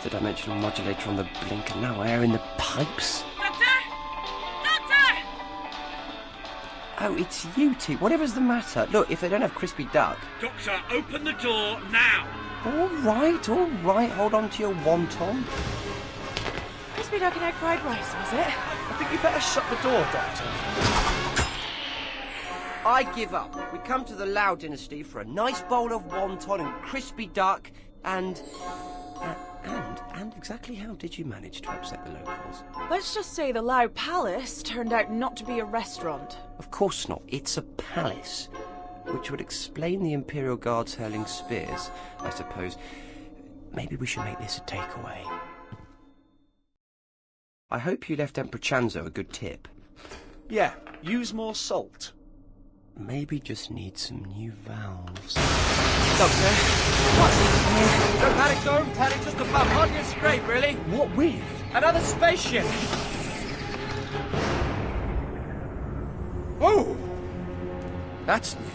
interdimensional modulator on the blink and now air in the pipes. Doctor! Doctor! Oh, it's you two. Whatever's the matter. Look, if they don't have crispy duck... Doctor, open the door now! All right. Hold on to your wonton. Crispy duck and egg fried rice, was it? I think you better shut the door, Doctor. I give up. We come to the Lau dynasty for a nice bowl of wonton and crispy duck and exactly how did you manage to upset the locals? Let's just say the Lao Palace turned out not to be a restaurant. Of course not. It's a palace. Which would explain the Imperial Guards hurling spears, I suppose. Maybe we should make this a takeaway. I hope you left Emperor Chanzo a good tip. Yeah, use more salt. Maybe just need some new valves. Doctor, what's in here? Don't panic, just a bump, hardly a scrape, really. What with? Another spaceship! Oh! That's new.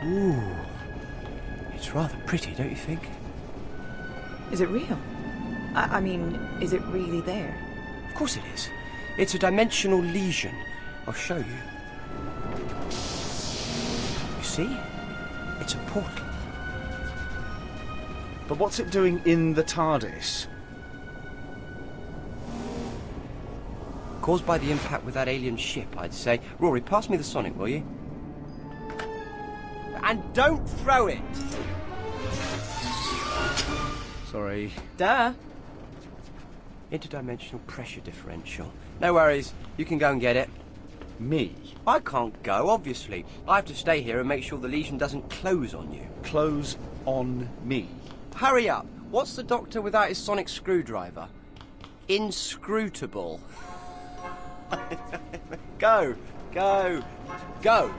Ooh, it's rather pretty, don't you think? Is it real? I mean, is it really there? Of course it is. It's a dimensional lesion. I'll show you. You see? It's a portal. But what's it doing in the TARDIS? Caused by the impact with that alien ship, I'd say. Rory, pass me the Sonic, will you? And don't throw it! Sorry. Duh. Interdimensional pressure differential. No worries, you can go and get it. Me? I can't go, obviously. I have to stay here and make sure the lesion doesn't close on you. Close on me? Hurry up! What's the Doctor without his sonic screwdriver? Inscrutable. Go! Go! Go!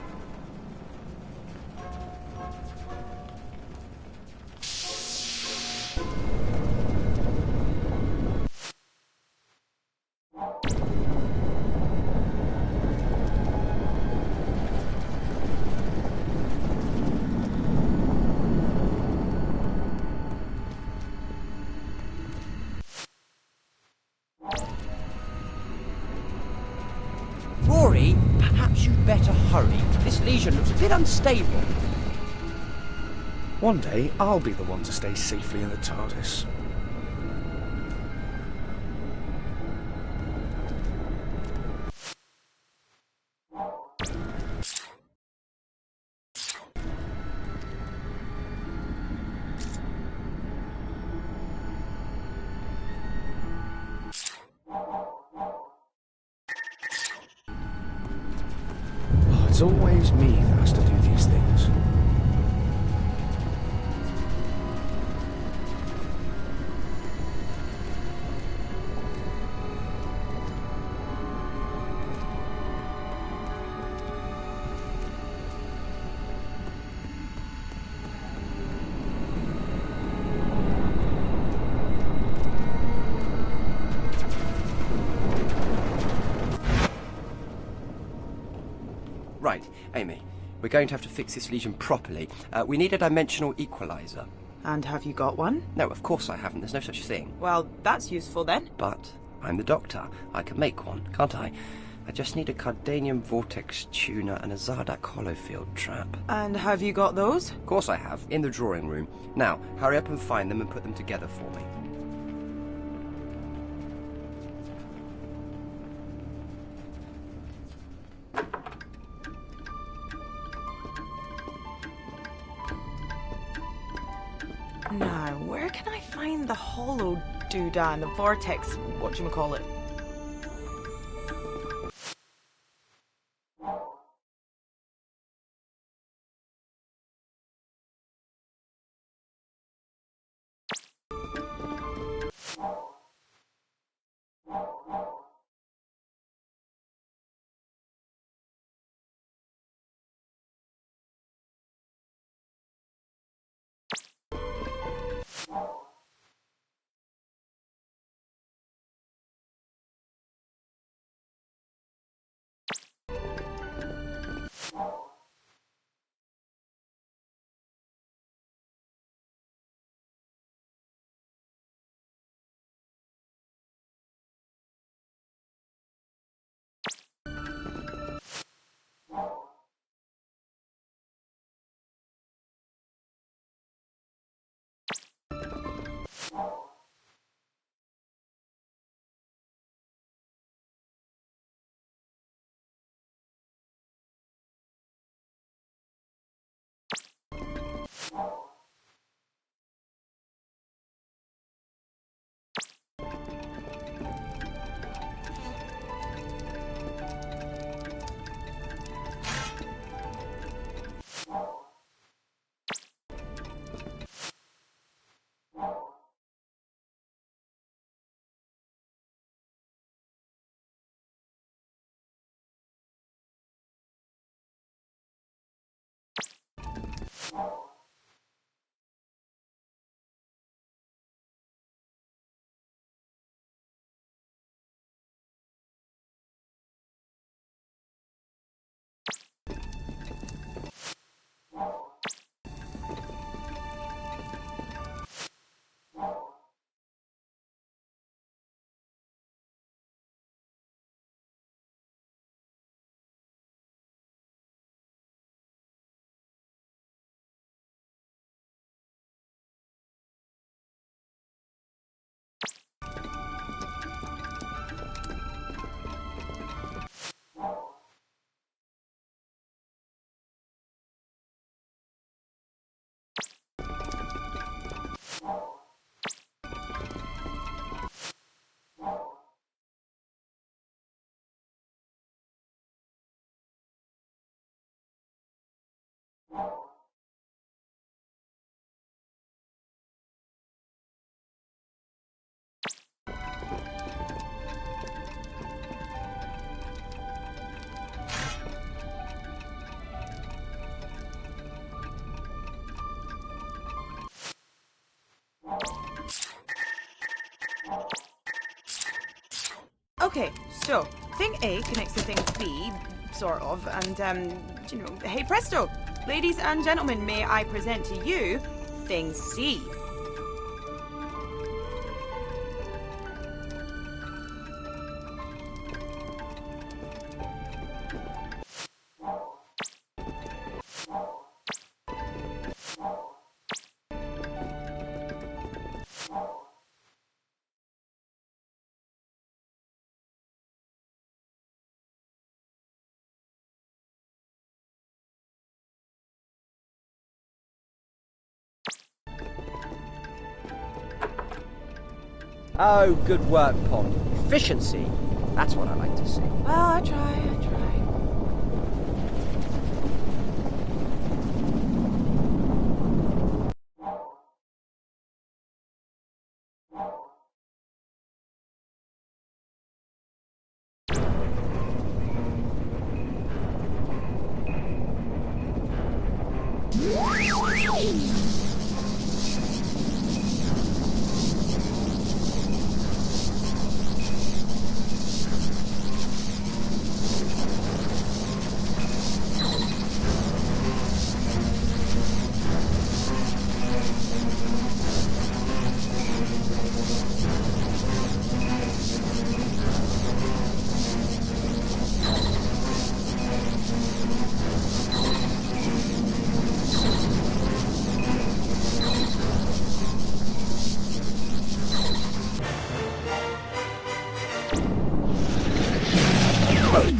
Rory, perhaps you'd better hurry. This lesion looks a bit unstable. One day, I'll be the one to stay safely in the TARDIS. It's always me that has to do these things. Right, Amy, we're going to have to fix this lesion properly. We need a dimensional equalizer. And have you got one? No, of course I haven't. There's no such thing. Well, that's useful then. But I'm the Doctor. I can make one, can't I? I just need a Cardanium vortex tuner and a Zardak holofield trap. And have you got those? Of course I have, in the drawing room. Now, hurry up and find them and put them together for me. Now, where can I find the hollow doodah and the vortex, whatchamacallit? Okay, so thing A connects to thing B, sort of, and, you know, hey presto! Ladies and gentlemen, may I present to you thing C. Oh, good work, Pond. Efficiency. That's what I like to see. Well, I try.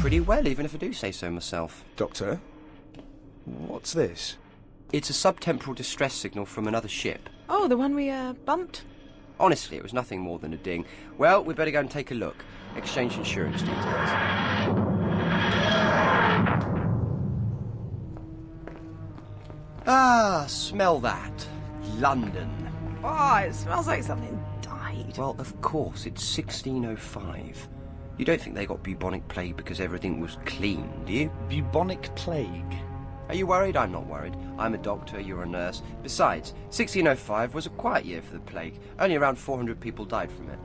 Pretty well, even if I do say so myself. Doctor? What's this? It's a subtemporal distress signal from another ship. Oh, the one we, bumped? Honestly, it was nothing more than a ding. Well, we'd better go and take a look. Exchange insurance details. Ah, smell that. London. Oh, it smells like something died. Well, of course, it's 1605. You don't think they got bubonic plague because everything was clean, do you? Bubonic plague? Are you worried? I'm not worried. I'm a doctor, you're a nurse. Besides, 1605 was a quiet year for the plague. Only around 400 people died from it.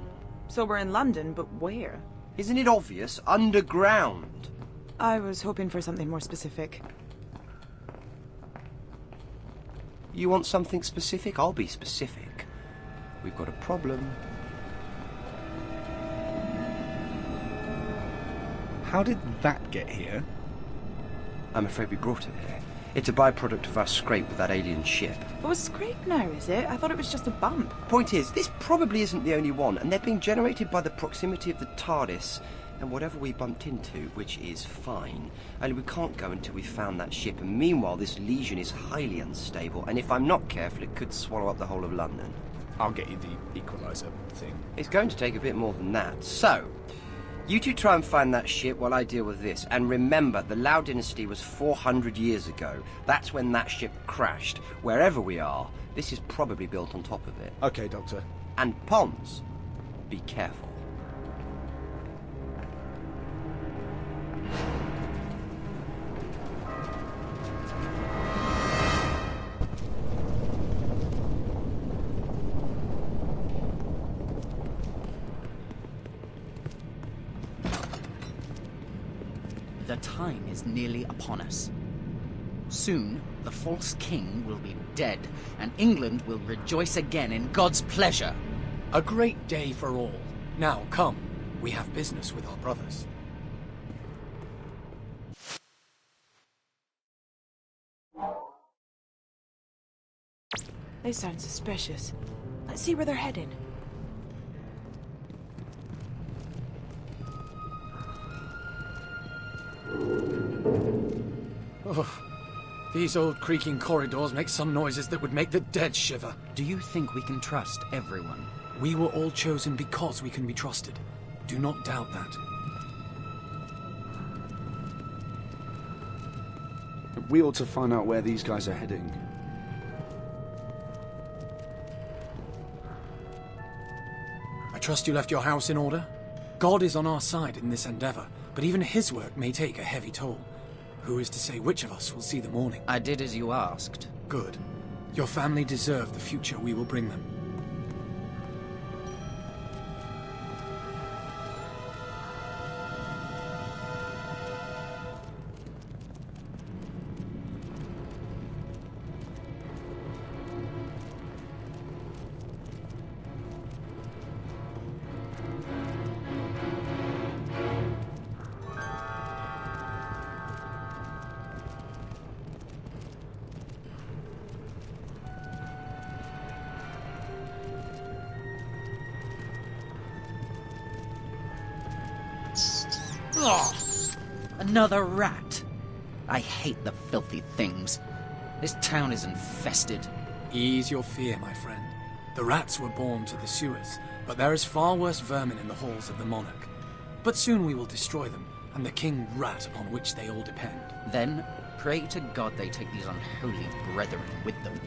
So we're in London, but where? Isn't it obvious? Underground. I was hoping for something more specific. You want something specific? I'll be specific. We've got a problem. How did that get here? I'm afraid we brought it here. It's a byproduct of our scrape with that alien ship. Oh, a scrape now, is it? I thought it was just a bump. Point is, this probably isn't the only one, and they're being generated by the proximity of the TARDIS and whatever we bumped into, which is fine. Only we can't go until we've found that ship, and meanwhile this legion is highly unstable, and if I'm not careful, it could swallow up the whole of London. I'll get you the equalizer thing. It's going to take a bit more than that. So, you two try and find that ship while I deal with this. And remember, the Lau dynasty was 400 years ago. That's when that ship crashed. Wherever we are, this is probably built on top of it. Okay, Doctor. And Pons, be careful. The time is nearly upon us. Soon, the false king will be dead, and England will rejoice again in God's pleasure. A great day for all. Now, come. We have business with our brothers. They sound suspicious. Let's see where they're heading. Oh, these old creaking corridors make some noises that would make the dead shiver. Do you think we can trust everyone? We were all chosen because we can be trusted. Do not doubt that. We ought to find out where these guys are heading. I trust you left your house in order? God is on our side in this endeavor, but even his work may take a heavy toll. Who is to say which of us will see the morning? I did as you asked. Good. Your family deserve the future we will bring them. Ugh! Another rat. I hate the filthy things. This town is infested. Ease your fear, my friend. The rats were born to the sewers, but there is far worse vermin in the halls of the monarch. But soon we will destroy them, and the king rat upon which they all depend. Then, pray to God they take these unholy brethren with them.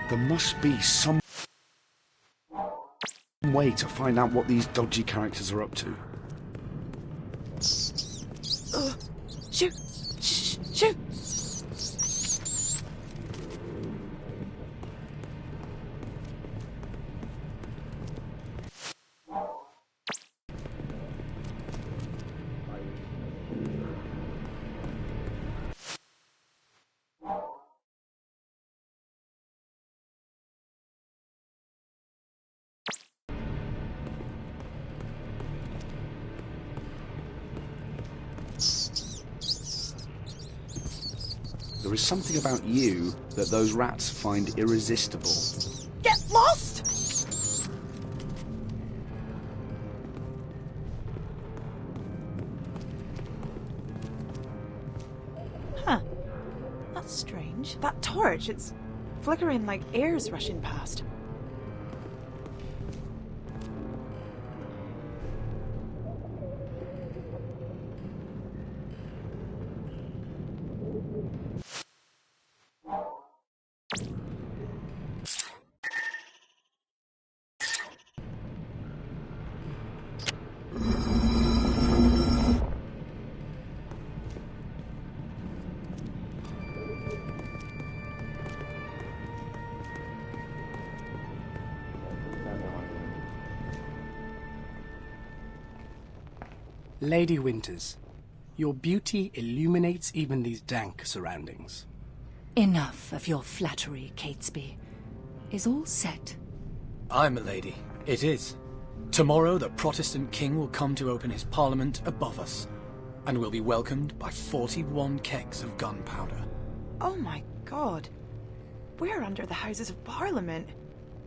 There must be some way to find out what these dodgy characters are up to. Shoot! Shoot! There is something about you that those rats find irresistible. Get lost! Huh. That's strange. That torch, it's flickering like air's rushing past. Lady Winters, your beauty illuminates even these dank surroundings. Enough of your flattery, Catesby. Is all set? Aye, milady, it is. Tomorrow the Protestant king will come to open his parliament above us, and will be welcomed by 41 kegs of gunpowder. Oh my god. We're under the Houses of Parliament.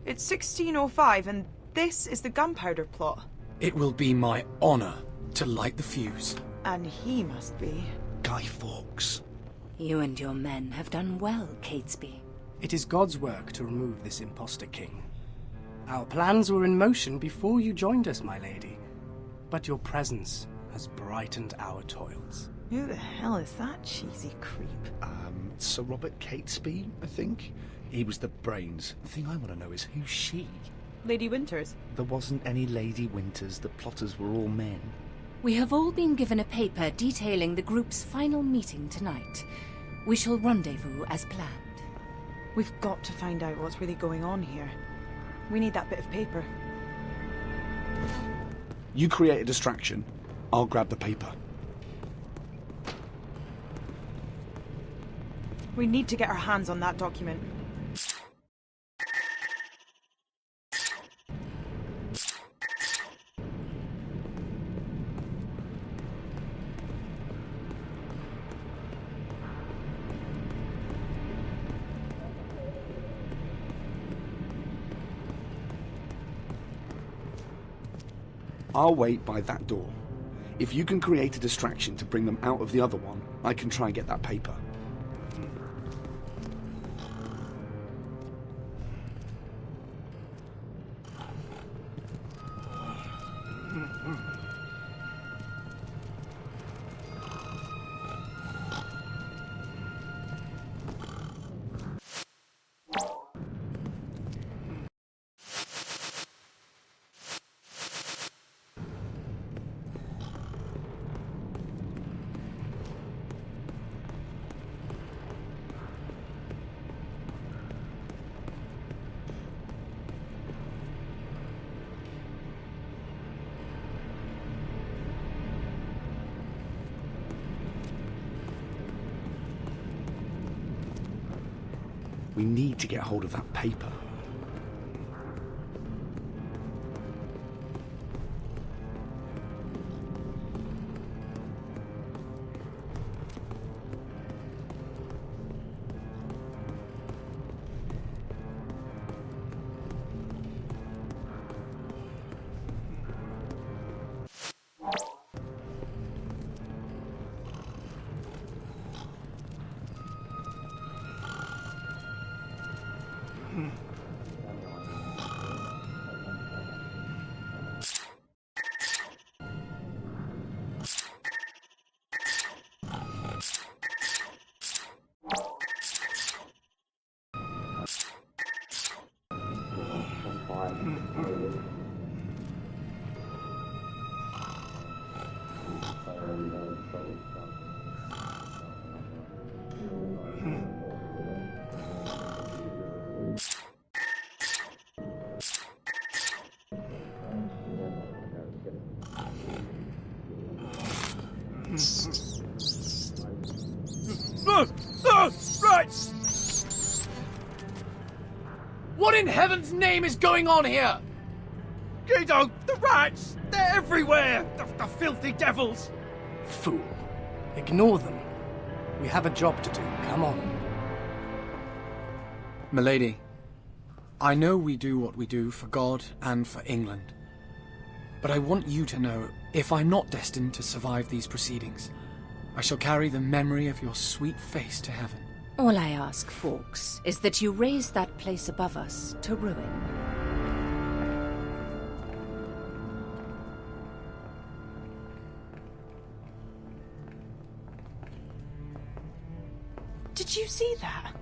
It's 1605 and this is the gunpowder plot. It will be my honor to light the fuse. And he must be. Guy Fawkes. You and your men have done well, Catesby. It is God's work to remove this imposter king. Our plans were in motion before you joined us, my lady. But your presence has brightened our toils. Who the hell is that cheesy creep? Sir Robert Catesby, I think. He was the brains. The thing I want to know is who's she? Lady Winters. There wasn't any Lady Winters. The plotters were all men. We have all been given a paper detailing the group's final meeting tonight. We shall rendezvous as planned. We've got to find out what's really going on here. We need that bit of paper. You create a distraction. I'll grab the paper. We need to get our hands on that document. I'll wait by that door. If you can create a distraction to bring them out of the other one, I can try and get that paper. We need to get hold of that paper. Right! What in heaven's name is going on here? Guido, the rats! They're everywhere! The filthy devils! Fool. Ignore them. We have a job to do. Come on. Milady, I know we do what we do for God and for England. But I want you to know, if I'm not destined to survive these proceedings, I shall carry the memory of your sweet face to heaven. All I ask, Fawkes, is that you raise that place above us to ruin. Did you see that?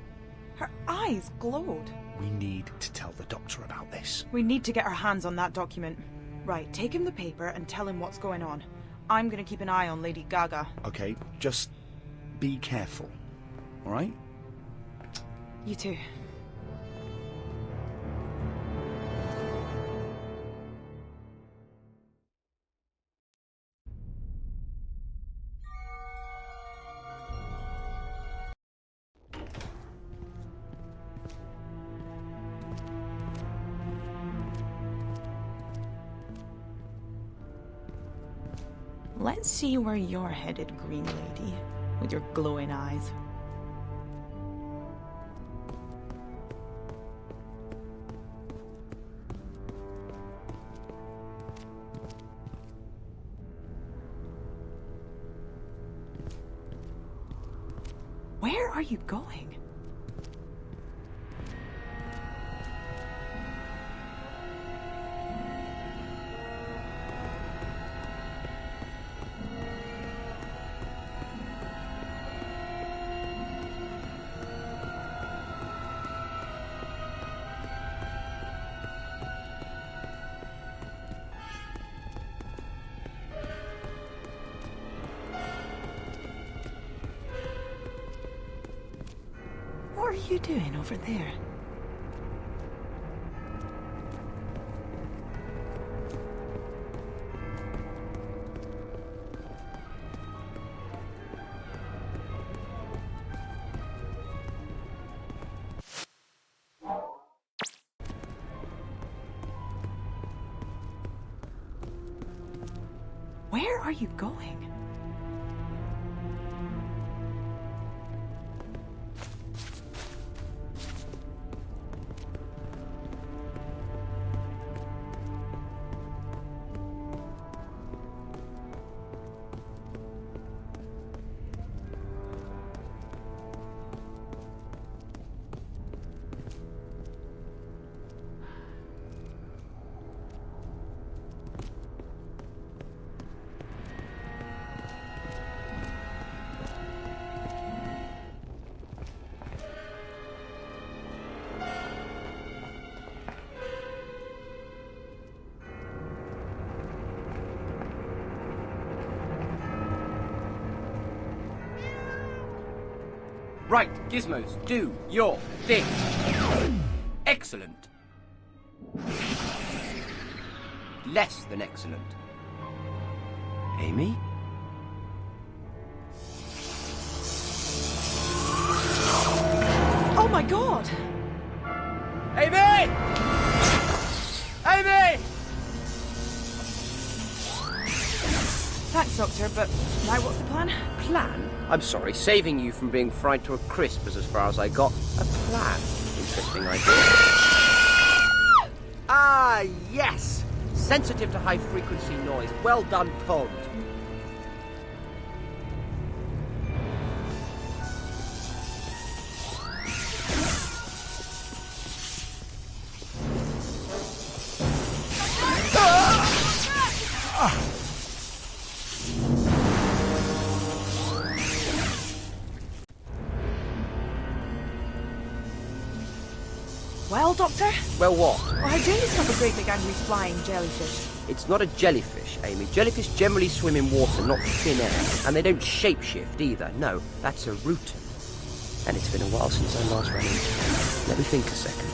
Her eyes glowed. We need to tell the doctor about this. We need to get our hands on that document. Right, take him the paper and tell him what's going on. I'm gonna keep an eye on Lady Gaga. Okay, just be careful. All right? You too. let's see where you're headed, Green Lady, with your glowing eyes. Where are you going? What are you doing over there? Where are you going? Right, Gizmos, do your thing. Excellent. Less than excellent. Amy? Oh my god! Amy! Amy! Thanks, Doctor, but now what's the plan? Plan? I'm sorry, saving you from being fried to a crisp is as far as I got. A plan. Interesting idea. Ah, yes! Sensitive to high-frequency noise. Well done, Pond. Well, Doctor? Well, what? Well, how do you stop a great big angry flying jellyfish? It's not a jellyfish, Amy. Jellyfish generally swim in water, not thin air. And they don't shapeshift either. No, that's a rutan. And it's been a while since I last ran into it. Let me think a second.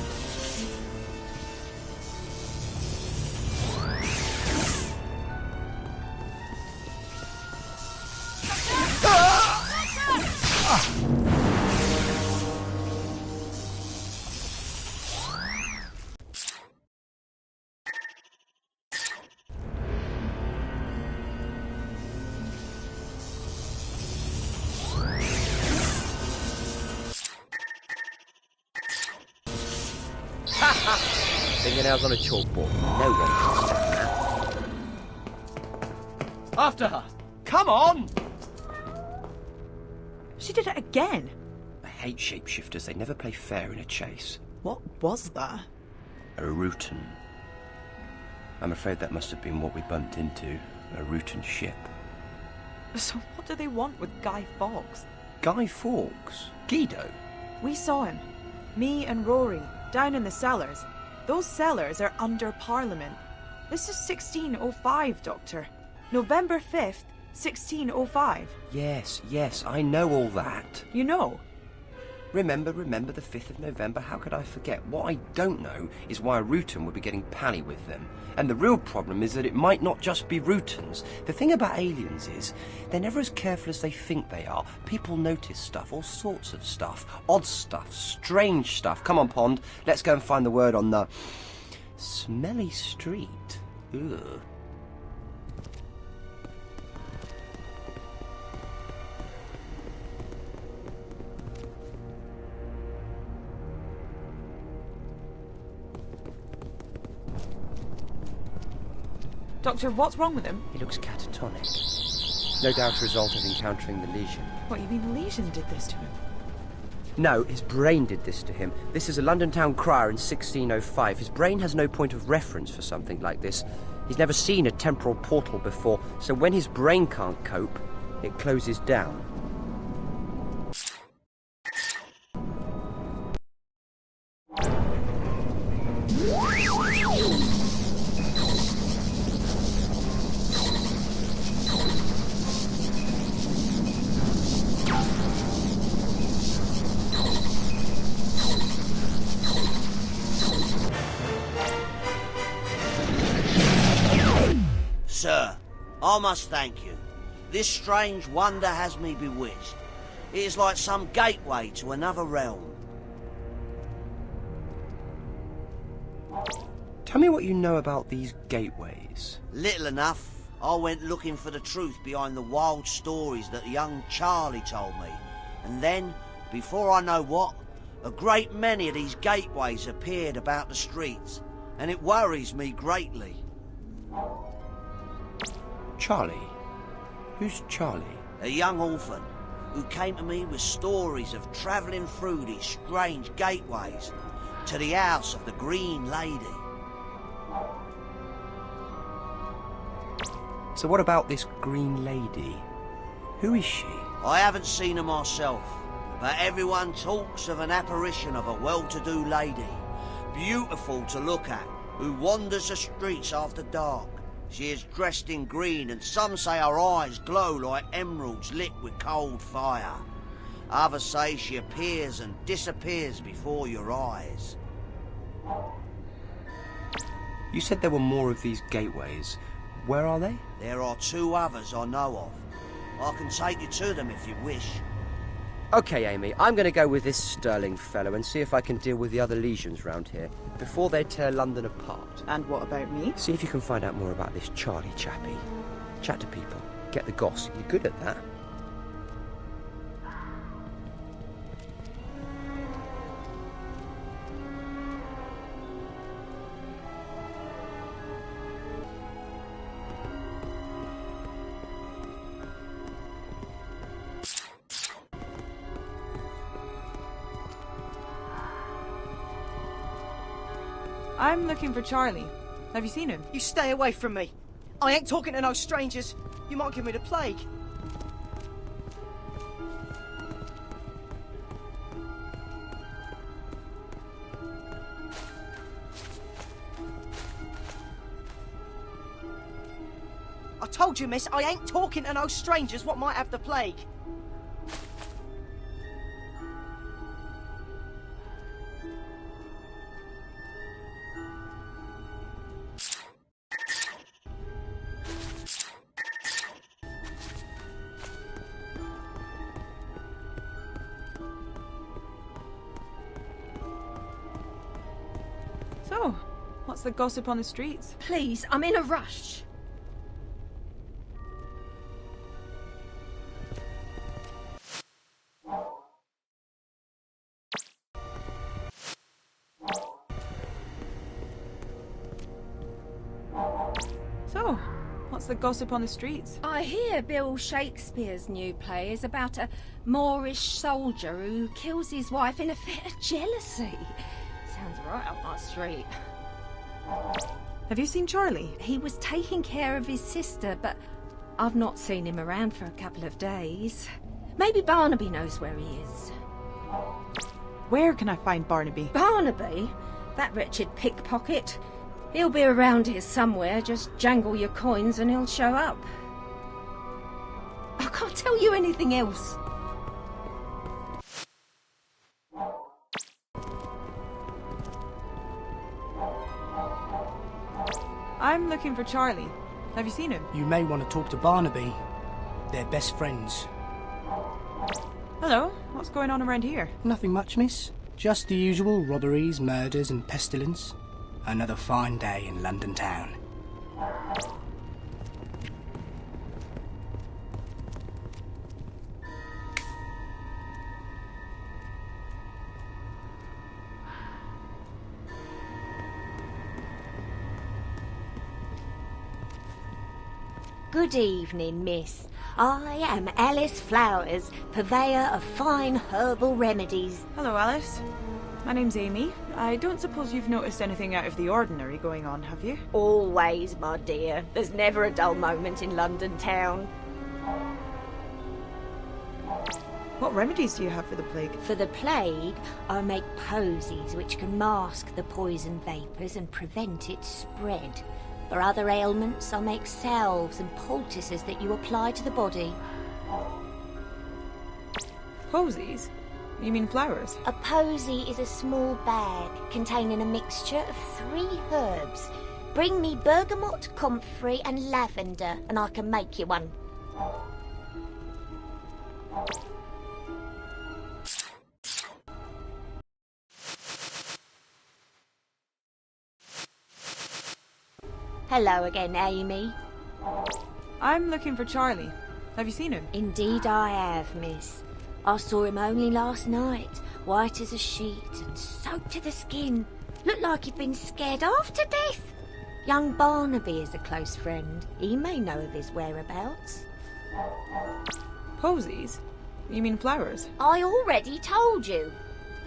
Fingernails on a chalkboard. No one can stand that. After her! Come on! She did it again. I hate shapeshifters. They never play fair in a chase. What was that? A rutan. I'm afraid that must have been what we bumped into. A rutan ship. So what do they want with Guy Fawkes? Guy Fawkes? Guido? We saw him. Me and Rory, down in the cellars. Those cellars are under Parliament. This is 1605, Doctor. November 5th, 1605. Yes, I know all that. You know? Remember the 5th of November? How could I forget? What I don't know is why a rutan would be getting pally with them. And the real problem is that it might not just be rutans. The thing about aliens is, they're never as careful as they think they are. People notice stuff, all sorts of stuff. Odd stuff, strange stuff. Come on, Pond, let's go and find the word on the smelly street. Ugh. Doctor, what's wrong with him? He looks catatonic. No doubt a result of encountering the lesion. What, you mean the lesion did this to him? No, his brain did this to him. This is a London town crier in 1605. His brain has no point of reference for something like this. He's never seen a temporal portal before, so when his brain can't cope, it closes down. Sir, I must thank you. This strange wonder has me bewitched. It is like some gateway to another realm. Tell me what you know about these gateways. Little enough. I went looking for the truth behind the wild stories that young Charlie told me. And then, before I know what, a great many of these gateways appeared about the streets, and it worries me greatly. Charlie? Who's Charlie? A young orphan who came to me with stories of travelling through these strange gateways to the house of the Green Lady. So what about this Green Lady? Who is she? I haven't seen her myself, but everyone talks of an apparition of a well-to-do lady, beautiful to look at, who wanders the streets after dark. She is dressed in green, and some say her eyes glow like emeralds lit with cold fire. Others say she appears and disappears before your eyes. You said there were more of these gateways. Where are they? There are 2 others I know of. I can take you to them if you wish. Okay, Amy, I'm going to go with this Sterling fellow and see if I can deal with the other legions round here before they tear London apart. And what about me? See if you can find out more about this Charlie chappie. Chat to people. Get the goss. You're good at that. I'm looking for Charlie. Have you seen him? You stay away from me. I ain't talking to no strangers. You might give me the plague. I told you, miss, I ain't talking to no strangers what might have the plague. So, what's the gossip on the streets? Please, I'm in a rush. So, what's the gossip on the streets? I hear Bill Shakespeare's new play is about a Moorish soldier who kills his wife in a fit of jealousy. Sounds right up my street. Have you seen Charlie? He was taking care of his sister, but I've not seen him around for a couple of days. Maybe Barnaby knows where he is. Where can I find Barnaby? Barnaby? That wretched pickpocket. He'll be around here somewhere. Just jangle your coins and he'll show up. I can't tell you anything else. I'm looking for Charlie. Have you seen him? You may want to talk to Barnaby. They're best friends. Hello, what's going on around here? Nothing much, miss. Just the usual robberies, murders and pestilence. Another fine day in London town. Good evening, miss. I am Alice Flowers, purveyor of fine herbal remedies. Hello, Alice. My name's Amy. I don't suppose you've noticed anything out of the ordinary going on, have you? Always, my dear. There's never a dull moment in London town. What remedies do you have for the plague? For the plague, I make posies which can mask the poison vapours and prevent its spread. For other ailments, I make salves and poultices that you apply to the body. Posies? You mean flowers? A posy is a small bag containing a mixture of 3 herbs. Bring me bergamot, comfrey and lavender, and I can make you one. Hello again, Amy. I'm looking for Charlie. Have you seen him? Indeed I have, miss. I saw him only last night, white as a sheet and soaked to the skin. Looked like he'd been scared half to death. Young Barnaby is a close friend. He may know of his whereabouts. Posies? You mean flowers? I already told you.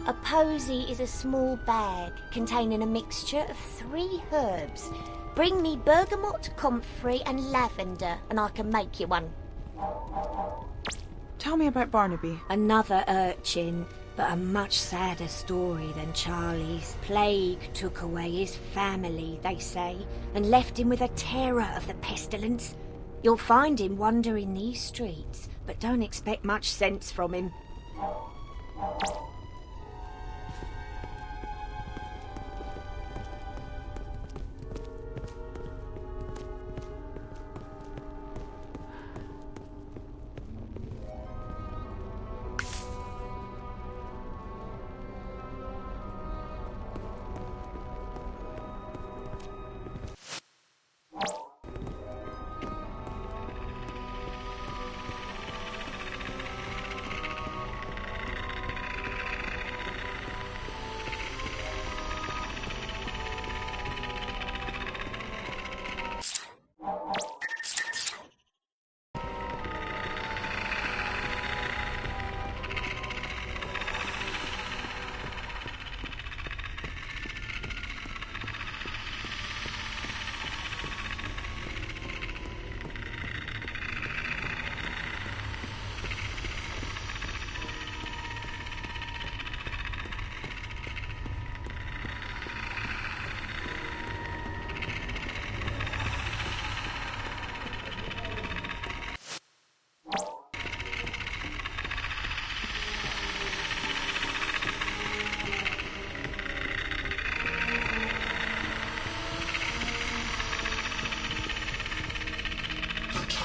A posy is a small bag containing a mixture of 3 herbs. Bring me bergamot, comfrey and lavender, and I can make you one. Tell me about Barnaby. Another urchin, but a much sadder story than Charlie's. Plague took away his family, they say, and left him with a terror of the pestilence. You'll find him wandering these streets, but don't expect much sense from him.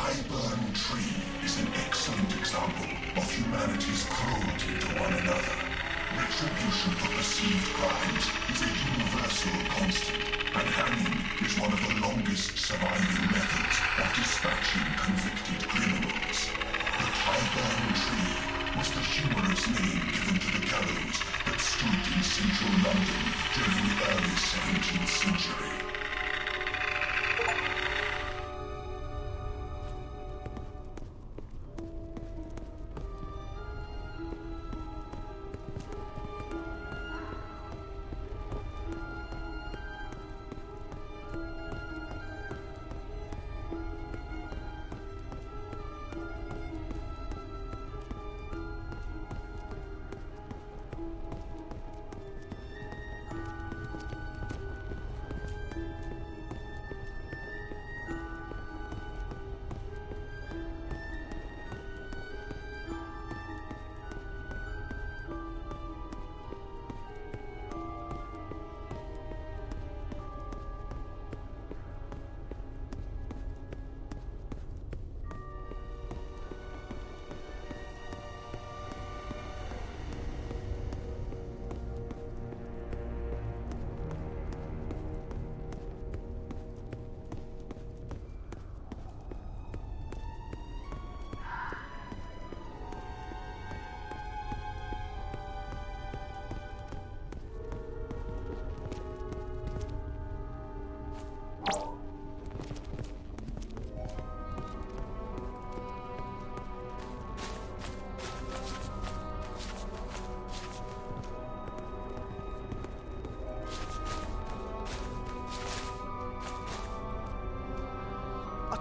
High-burn tree is an excellent example of humanity's cruelty to one another. Retribution for perceived crimes is a universal constant, and hanging is one of the longest surviving methods of dispatching convicted criminals. The high-burn tree was the humorous name given to the gallows that stood in central London during the early 17th century.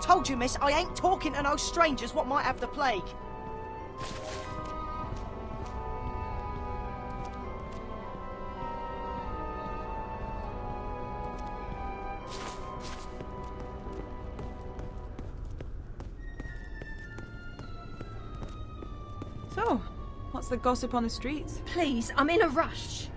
told you, miss, I ain't talking to no strangers what might have the plague. So, what's the gossip on the streets? Please, I'm in a rush.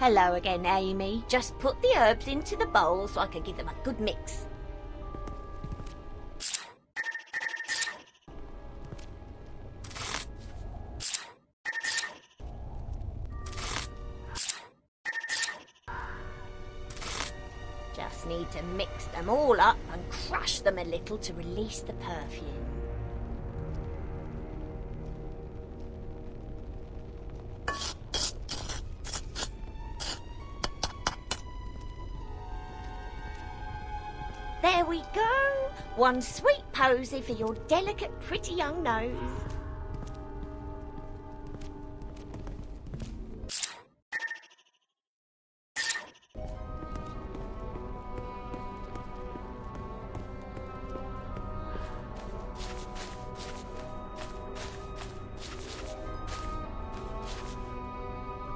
Hello again, Amy. Just put the herbs into the bowl so I can give them a good mix. Just need to mix them all up and crush them a little to release the perfume. There we go! One sweet posy for your delicate, pretty young nose.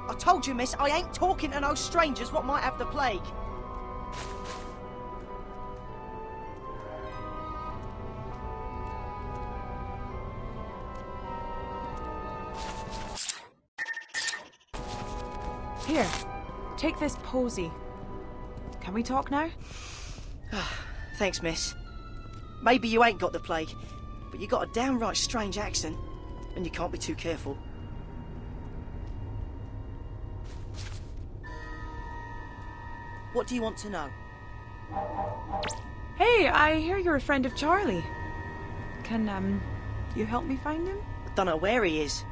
I told you, miss, I ain't talking to no strangers what might have the plague. Here, take this posy. Can we talk now? Thanks, miss. Maybe you ain't got the plague, but you got a downright strange accent, and you can't be too careful. What do you want to know? Hey, I hear you're a friend of Charlie. Can, you help me find him? I don't know where he is.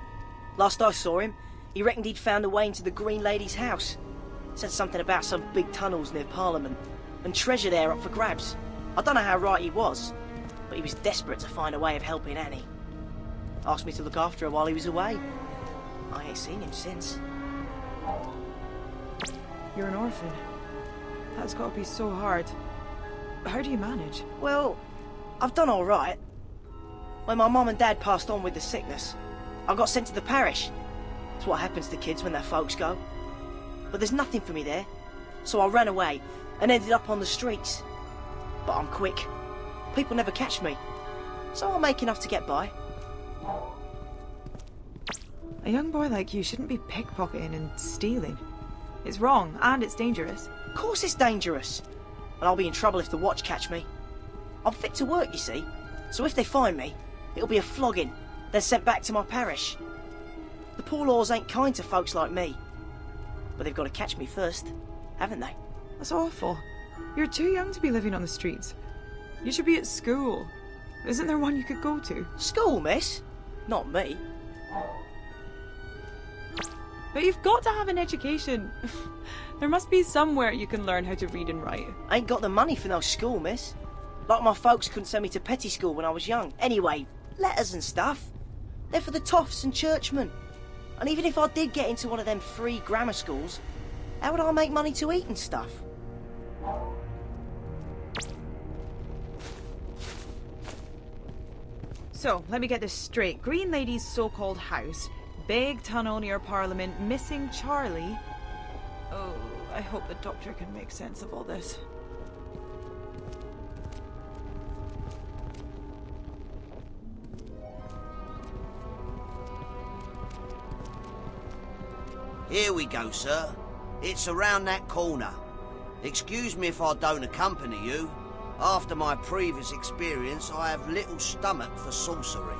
Last I saw him, he reckoned he'd found a way into the Green Lady's house. Said something about some big tunnels near Parliament, and treasure there up for grabs. I don't know how right he was, but he was desperate to find a way of helping Annie. Asked me to look after her while he was away. I ain't seen him since. You're an orphan. That's got to be so hard. How do you manage? Well, I've done all right. When my mum and dad passed on with the sickness, I got sent to the parish. It's what happens to kids when their folks go. But there's nothing for me there, so I ran away and ended up on the streets. But I'm quick. People never catch me, so I make enough to get by. A young boy like you shouldn't be pickpocketing and stealing. It's wrong, and it's dangerous. Of course it's dangerous. And I'll be in trouble if the watch catch me. I'm fit to work, you see, so if they find me, it'll be a flogging, then sent back to my parish. The poor laws ain't kind to folks like me. But they've got to catch me first, haven't they? That's awful. You're too young to be living on the streets. You should be at school. Isn't there one you could go to? School, miss? Not me. But you've got to have an education. There must be somewhere you can learn how to read and write. I ain't got the money for no school, miss. Like my folks couldn't send me to petty school when I was young. Anyway, letters and stuff. They're for the toffs and churchmen. And even if I did get into one of them free grammar schools, how would I make money to eat and stuff? So, let me get this straight. Green Lady's so-called house, big tunnel near Parliament, missing Charlie. Oh, I hope the doctor can make sense of all this. Here we go, sir. It's around that corner. Excuse me if I don't accompany you. After my previous experience, I have little stomach for sorcery.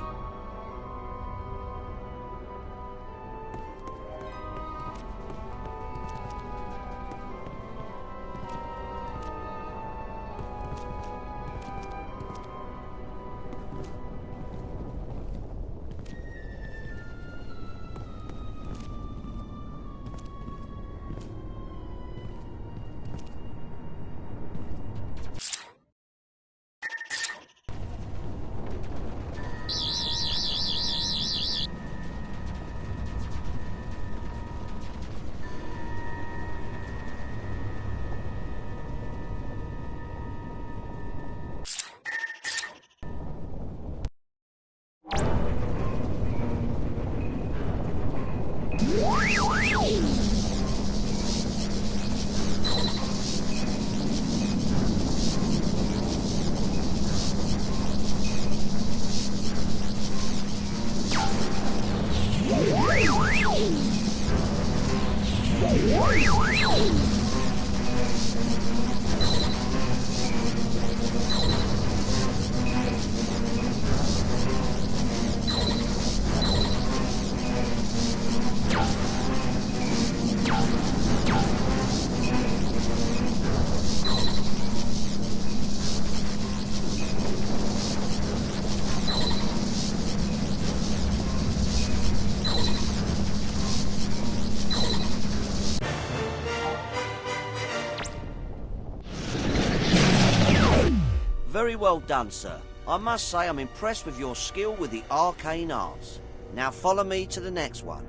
Very well done, sir. I must say I'm impressed with your skill with the arcane arts. Now follow me to the next one.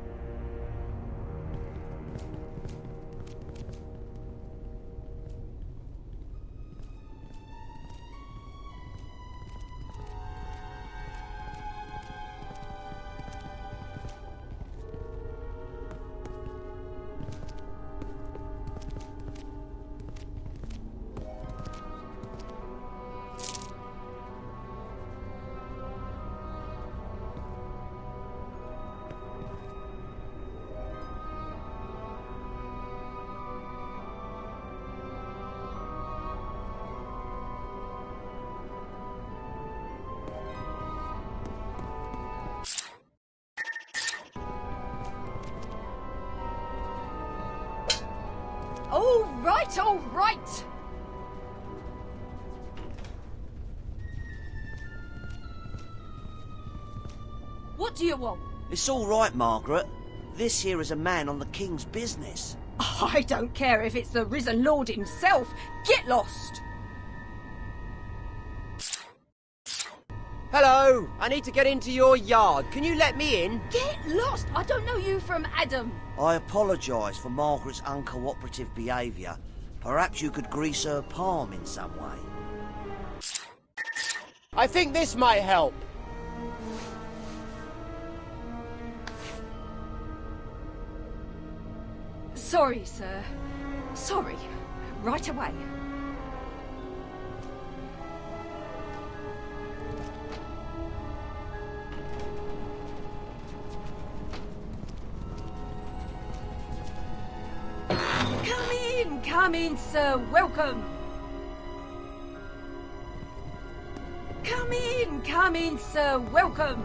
All right! What do you want? It's all right, Margaret. This here is a man on the King's business. I don't care if it's the risen Lord himself. Get lost! Hello, I need to get into your yard. Can you let me in? Get lost! I don't know you from Adam. I apologise for Margaret's uncooperative behaviour. Perhaps you could grease her palm in some way. I think this might help. Sorry, sir. Sorry. Right away. Come in, sir. Welcome. Come in, sir. Welcome.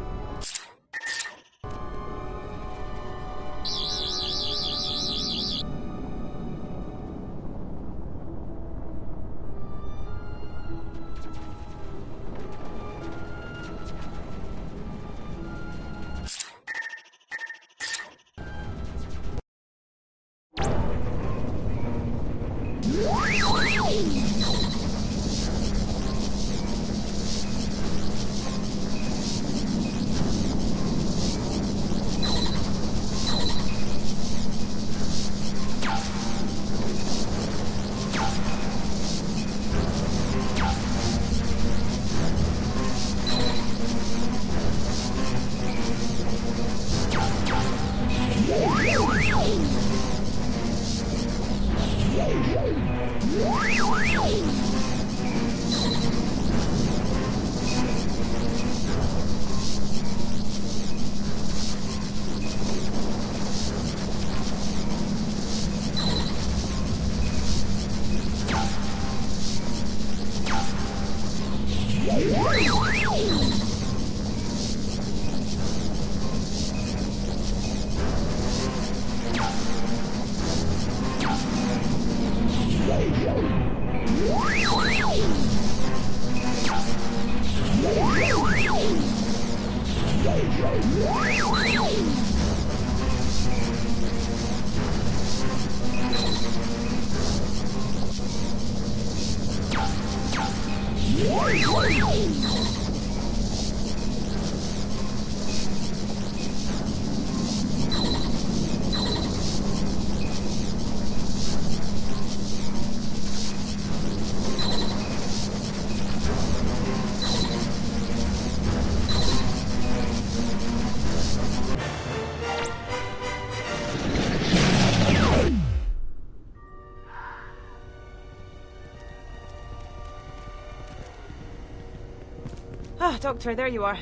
Ah, Doctor, there you are.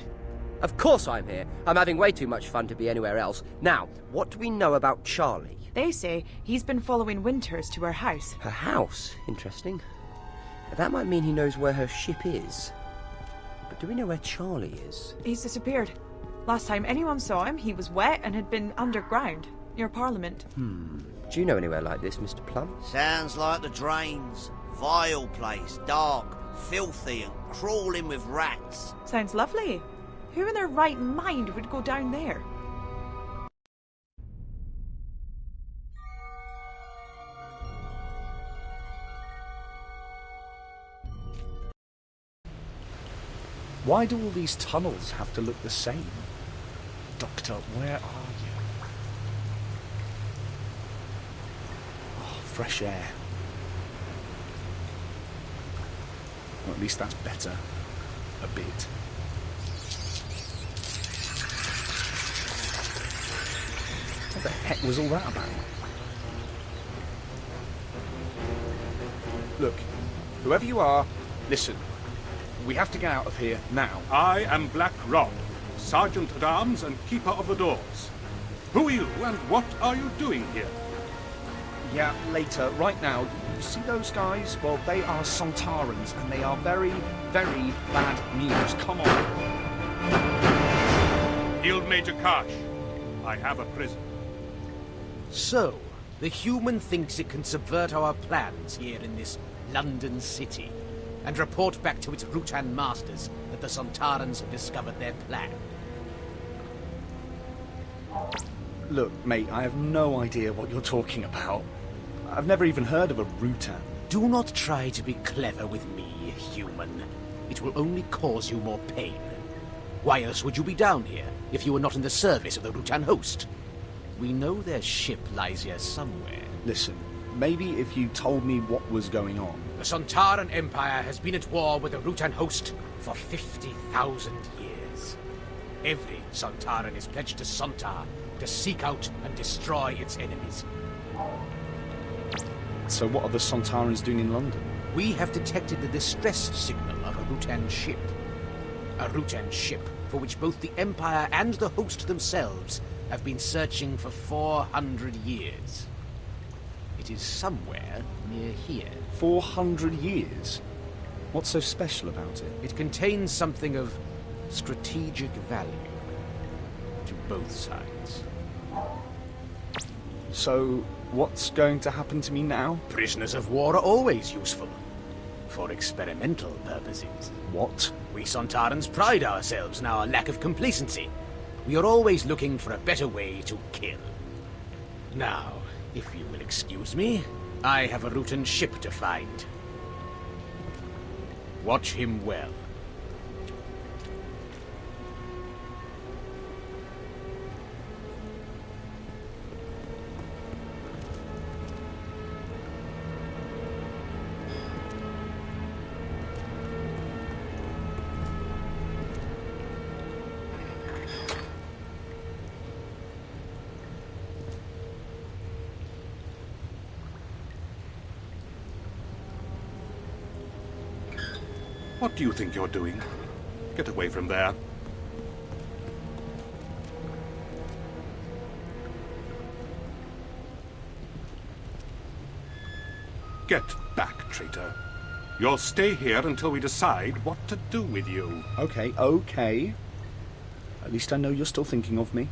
Of course I'm here. I'm having way too much fun to be anywhere else. Now, what do we know about Charlie? They say he's been following Winters to her house. Her house? Interesting. That might mean he knows where her ship is. But do we know where Charlie is? He's disappeared. Last time anyone saw him, he was wet and had been underground, near Parliament. Do you know anywhere like this, Mr. Plum? Sounds like the drains. Vile place, dark, filthy and crawling with rats. Sounds lovely. Who in their right mind would go down there? Why do all these tunnels have to look the same? Doctor, where are you? Oh, fresh air. Well, at least that's better. A bit. What the heck was all that about? Look, whoever you are, listen. We have to get out of here now. I am Black Rod, Sergeant at Arms and Keeper of the Doors. Who are you and what are you doing here? Yeah, later. Right now, you see those guys? Well, they are Sontarans, and they are very, very bad news. Come on. Field Major Karsh, I have a prisoner. So, the human thinks it can subvert our plans here in this London city, and report back to its Rutan masters that the Sontarans have discovered their plan. Look, mate, I have no idea what you're talking about. I've never even heard of a Rutan. Do not try to be clever with me, human. It will only cause you more pain. Why else would you be down here, if you were not in the service of the Rutan host? We know their ship lies here somewhere. Listen, maybe if you told me what was going on. The Sontaran Empire has been at war with the Rutan host for 50,000 years. Every Sontaran is pledged to Sontar to seek out and destroy its enemies. So what are the Sontarans doing in London? We have detected the distress signal of a Rutan ship. A Rutan ship for which both the Empire and the host themselves have been searching for 400 years. It is somewhere near here. 400 years? What's so special about it? It contains something of strategic value to both sides. So, what's going to happen to me now? Prisoners of war are always useful. For experimental purposes. What? We Sontarans pride ourselves in our lack of complacency. We are always looking for a better way to kill. Now, if you will excuse me, I have a Rutan ship to find. Watch him well. What do you think you're doing? Get away from there. Get back, traitor. You'll stay here until we decide what to do with you. Okay, okay. At least I know you're still thinking of me.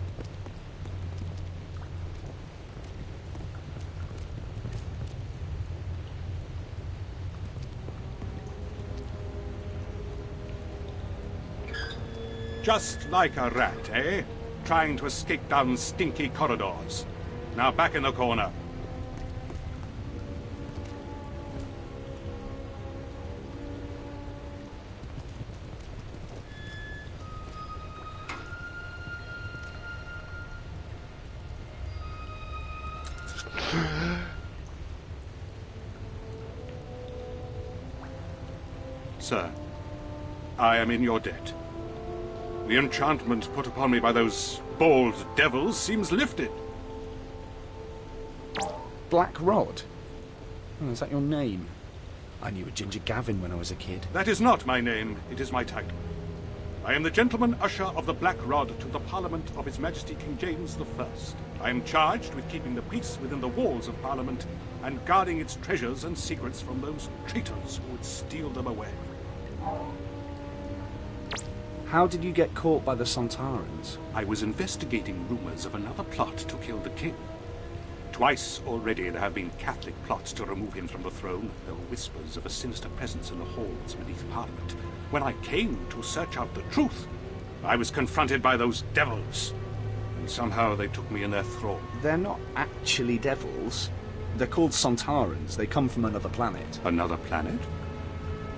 Just like a rat, eh? Trying to escape down stinky corridors. Now back in the corner. Sir, I am in your debt. The enchantment put upon me by those bold devils seems lifted. Black Rod? Oh, is that your name? I knew a Ginger Gavin when I was a kid. That is not my name, it is my title. I am the Gentleman Usher of the Black Rod to the Parliament of His Majesty King James I. I am charged with keeping the peace within the walls of Parliament and guarding its treasures and secrets from those traitors who would steal them away. How did you get caught by the Sontarans? I was investigating rumors of another plot to kill the king. Twice already there have been Catholic plots to remove him from the throne. There were whispers of a sinister presence in the halls beneath Parliament. When I came to search out the truth, I was confronted by those devils. And somehow they took me in their thrall. They're not actually devils. They're called Sontarans. They come from another planet. Another planet?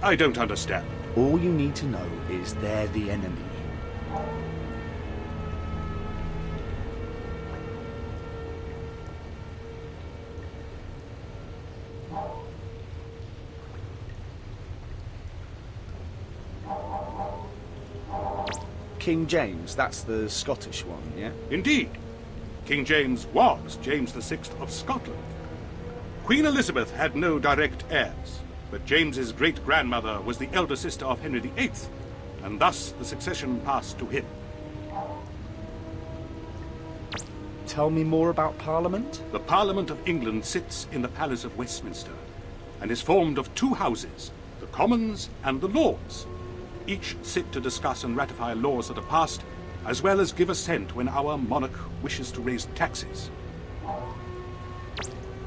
I don't understand. All you need to know is they're the enemy. King James, that's the Scottish one, yeah? Indeed. King James was James VI of Scotland. Queen Elizabeth had no direct heirs. But James's great-grandmother was the elder sister of Henry VIII, and thus the succession passed to him. Tell me more about Parliament? The Parliament of England sits in the Palace of Westminster, and is formed of two houses, the Commons and the Lords. Each sit to discuss and ratify laws that are passed, as well as give assent when our monarch wishes to raise taxes.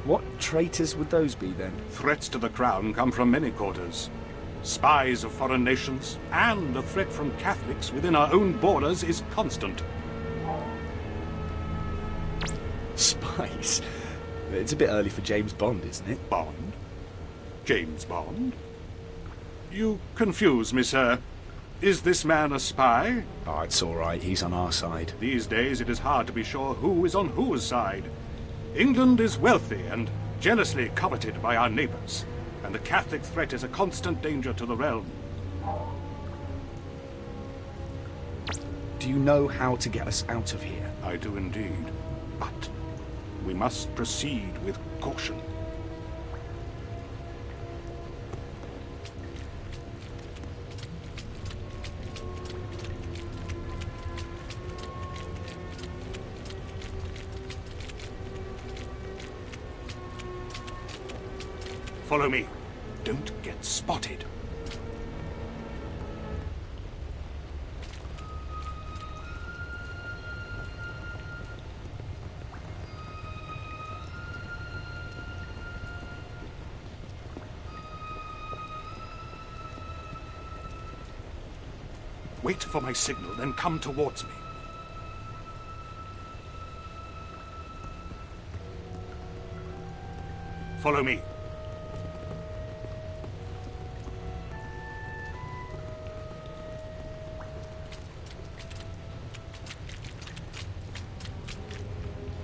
What traitors would those be, then? Threats to the crown come from many quarters. Spies of foreign nations, and the threat from Catholics within our own borders is constant. Spies? It's a bit early for James Bond, isn't it? Bond? James Bond? You confuse me, sir. Is this man a spy? Oh, it's all right. He's on our side. These days it is hard to be sure who is on whose side. England is wealthy and jealously coveted by our neighbors, and the Catholic threat is a constant danger to the realm. Do you know how to get us out of here? I do indeed, but we must proceed with caution. Follow me. Don't get spotted. Wait for my signal, then come towards me. Follow me.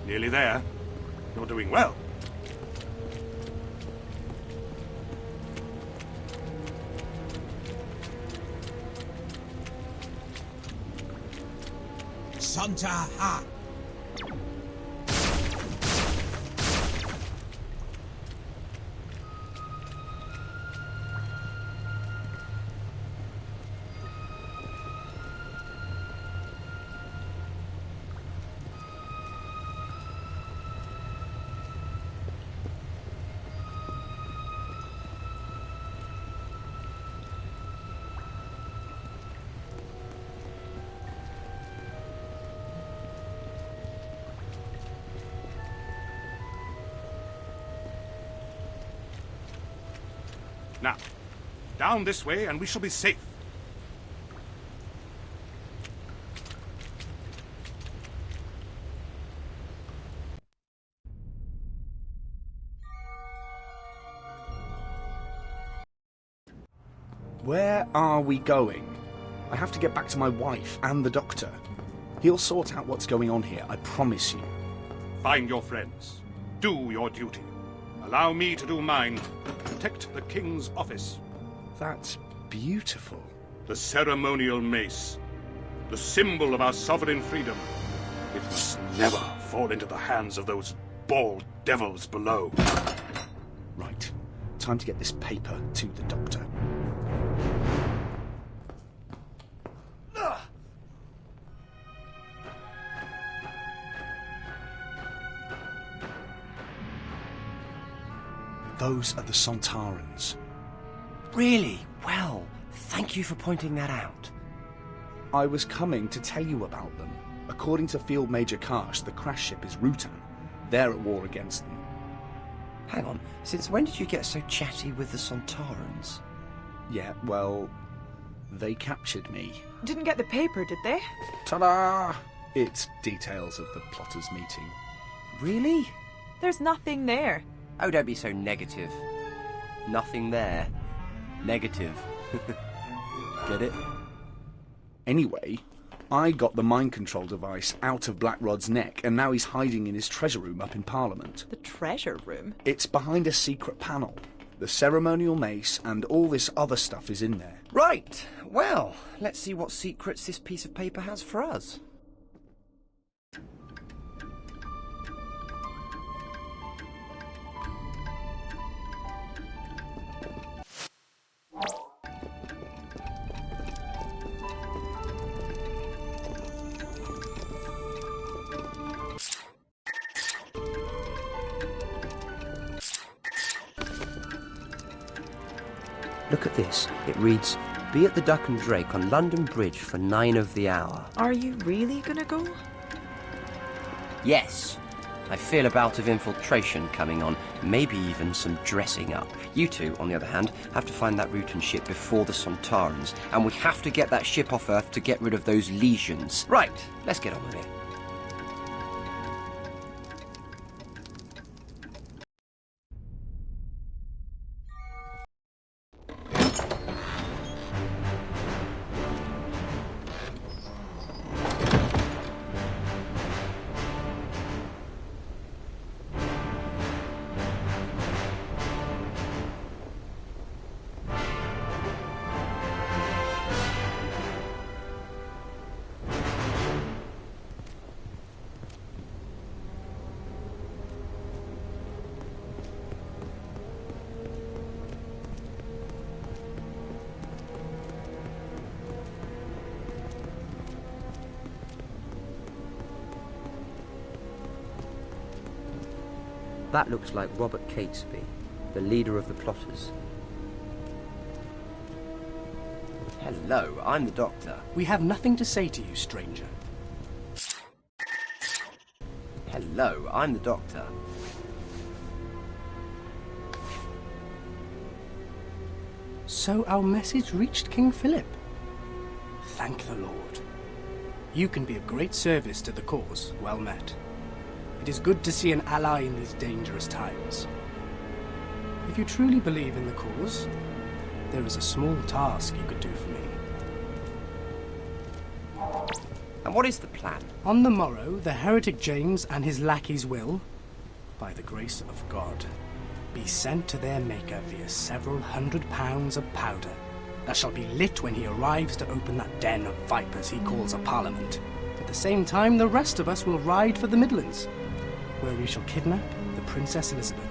Nearly there. You're doing well. Santa Ha. Now, down this way and we shall be safe. Where are we going? I have to get back to my wife and the doctor. He'll sort out what's going on here, I promise you. Find your friends. Do your duty. Allow me to do mine. Protect the king's office. That's beautiful. The ceremonial mace. The symbol of our sovereign freedom. It must never fall into the hands of those bald devils below. Right. Time to get this paper to the doctor. Those are the Sontarans. Really? Well, thank you for pointing that out. I was coming to tell you about them. According to Field Major Karsh, the crash ship is Rutan. They're at war against them. Hang on, since when did you get so chatty with the Sontarans? Yeah, well, they captured me. Didn't get the paper, did they? Ta-da! It's details of the plotters' meeting. Really? There's nothing there. Oh, don't be so negative. Nothing there. Negative. Get it? Anyway, I got the mind control device out of Blackrod's neck, and now he's hiding in his treasure room up in Parliament. The treasure room? It's behind a secret panel. The ceremonial mace and all this other stuff is in there. Right. Well, let's see what secrets this piece of paper has for us. Look at this. It reads, "Be at the Duck and Drake on London Bridge for 9 of the hour." Are you really gonna go? Yes. I feel a bout of infiltration coming on, maybe even some dressing up. You two, on the other hand, have to find that Rutan ship before the Sontarans, and we have to get that ship off Earth to get rid of those legions. Right, let's get on with it. That looks like Robert Catesby, the leader of the plotters. Hello, I'm the Doctor. We have nothing to say to you, stranger. Hello, I'm the Doctor. So our message reached King Philip. Thank the Lord. You can be of great service to the cause. Well met. It is good to see an ally in these dangerous times. If you truly believe in the cause, there is a small task you could do for me. And what is the plan? On the morrow, the heretic James and his lackeys will, by the grace of God, be sent to their maker via several £100 of powder that shall be lit when he arrives to open that den of vipers he calls a parliament. At the same time, the rest of us will ride for the Midlands, where we shall kidnap the Princess Elizabeth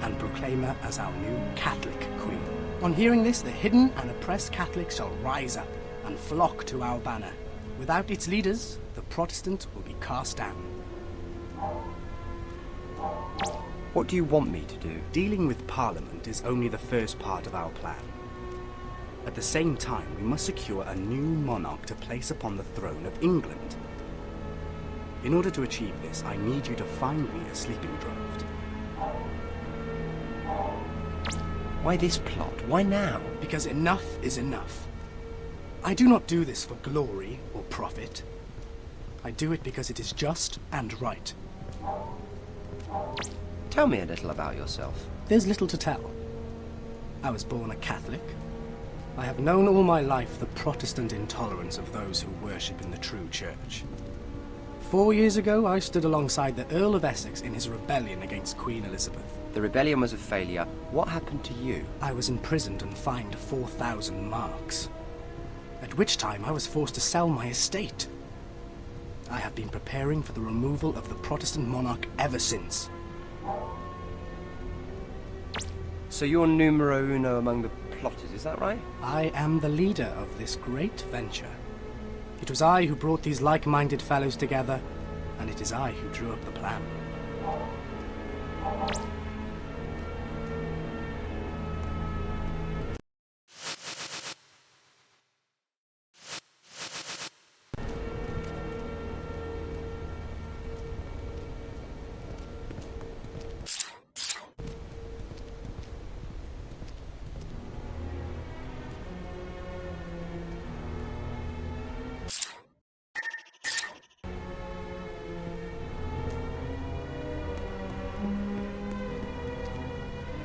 and proclaim her as our new Catholic queen. On hearing this, the hidden and oppressed Catholics shall rise up and flock to our banner. Without its leaders, the Protestant will be cast down. What do you want me to do? Dealing with Parliament is only the first part of our plan. At the same time, we must secure a new monarch to place upon the throne of England. In order to achieve this, I need you to find me a sleeping draught. Why this plot? Why now? Because enough is enough. I do not do this for glory or profit. I do it because it is just and right. Tell me a little about yourself. There's little to tell. I was born a Catholic. I have known all my life the Protestant intolerance of those who worship in the true church. 4 years ago, I stood alongside the Earl of Essex in his rebellion against Queen Elizabeth. The rebellion was a failure. What happened to you? I was imprisoned and fined 4,000 marks, at which time I was forced to sell my estate. I have been preparing for the removal of the Protestant monarch ever since. So you're numero uno among the plotters, is that right? I am the leader of this great venture. It was I who brought these like-minded fellows together, and it is I who drew up the plan.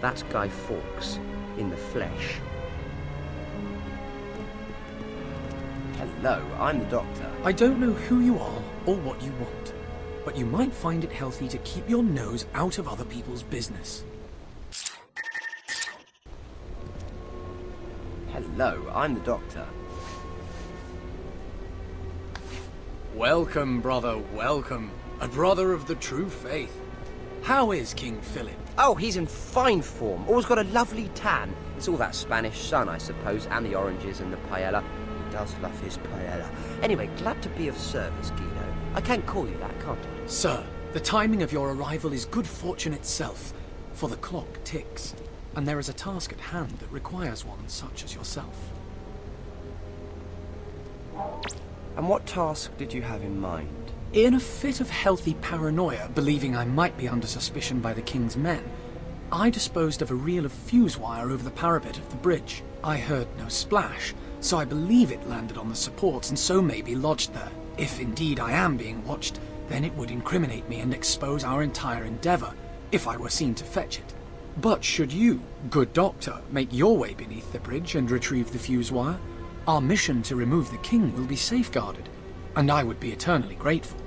That's Guy Fawkes, in the flesh. Hello, I'm the Doctor. I don't know who you are or what you want, but you might find it healthy to keep your nose out of other people's business. Hello, I'm the Doctor. Welcome, brother, welcome. A brother of the true faith. How is King Philip? Oh, he's in fine form. Always got a lovely tan. It's all that Spanish sun, I suppose, and the oranges and the paella. He does love his paella. Anyway, glad to be of service, Guido. I can call you that, can't I? Sir, the timing of your arrival is good fortune itself, for the clock ticks, and there is a task at hand that requires one such as yourself. And what task did you have in mind? In a fit of healthy paranoia, believing I might be under suspicion by the King's men, I disposed of a reel of fuse wire over the parapet of the bridge. I heard no splash, so I believe it landed on the supports and so may be lodged there. If indeed I am being watched, then it would incriminate me and expose our entire endeavour, if I were seen to fetch it. But should you, good Doctor, make your way beneath the bridge and retrieve the fuse wire, our mission to remove the King will be safeguarded, and I would be eternally grateful.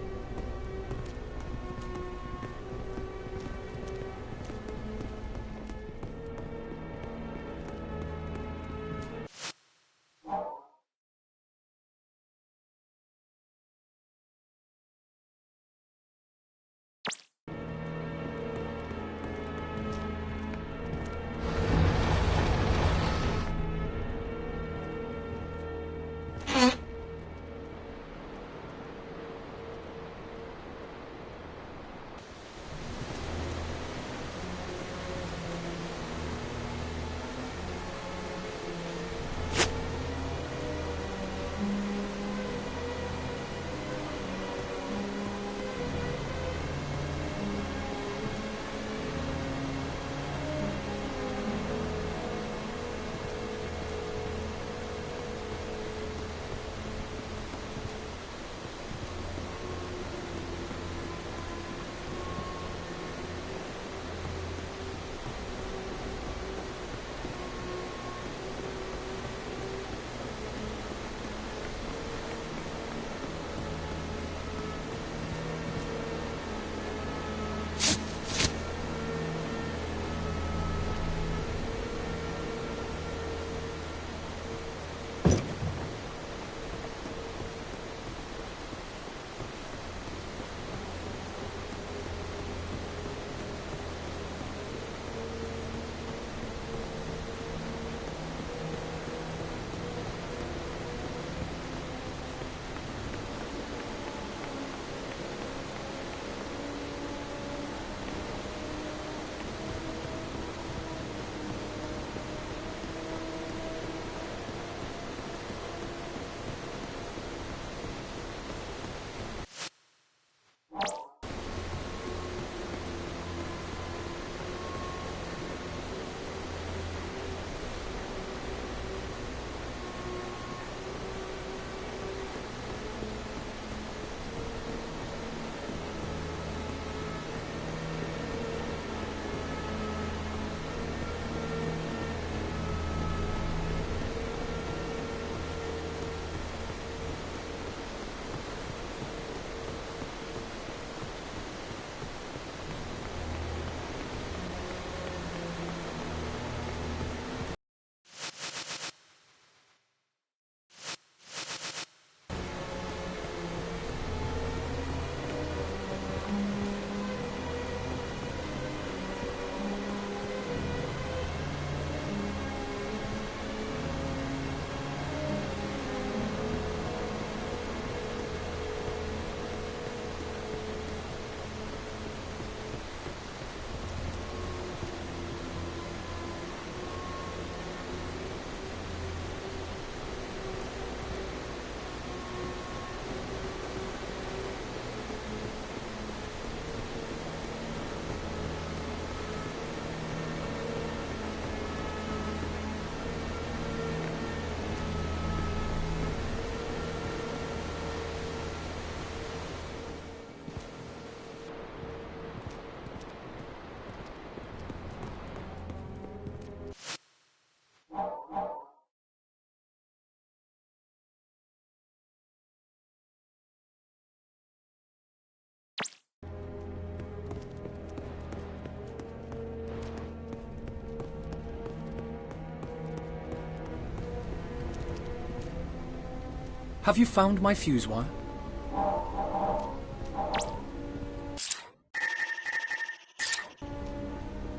Have you found my fuse wire?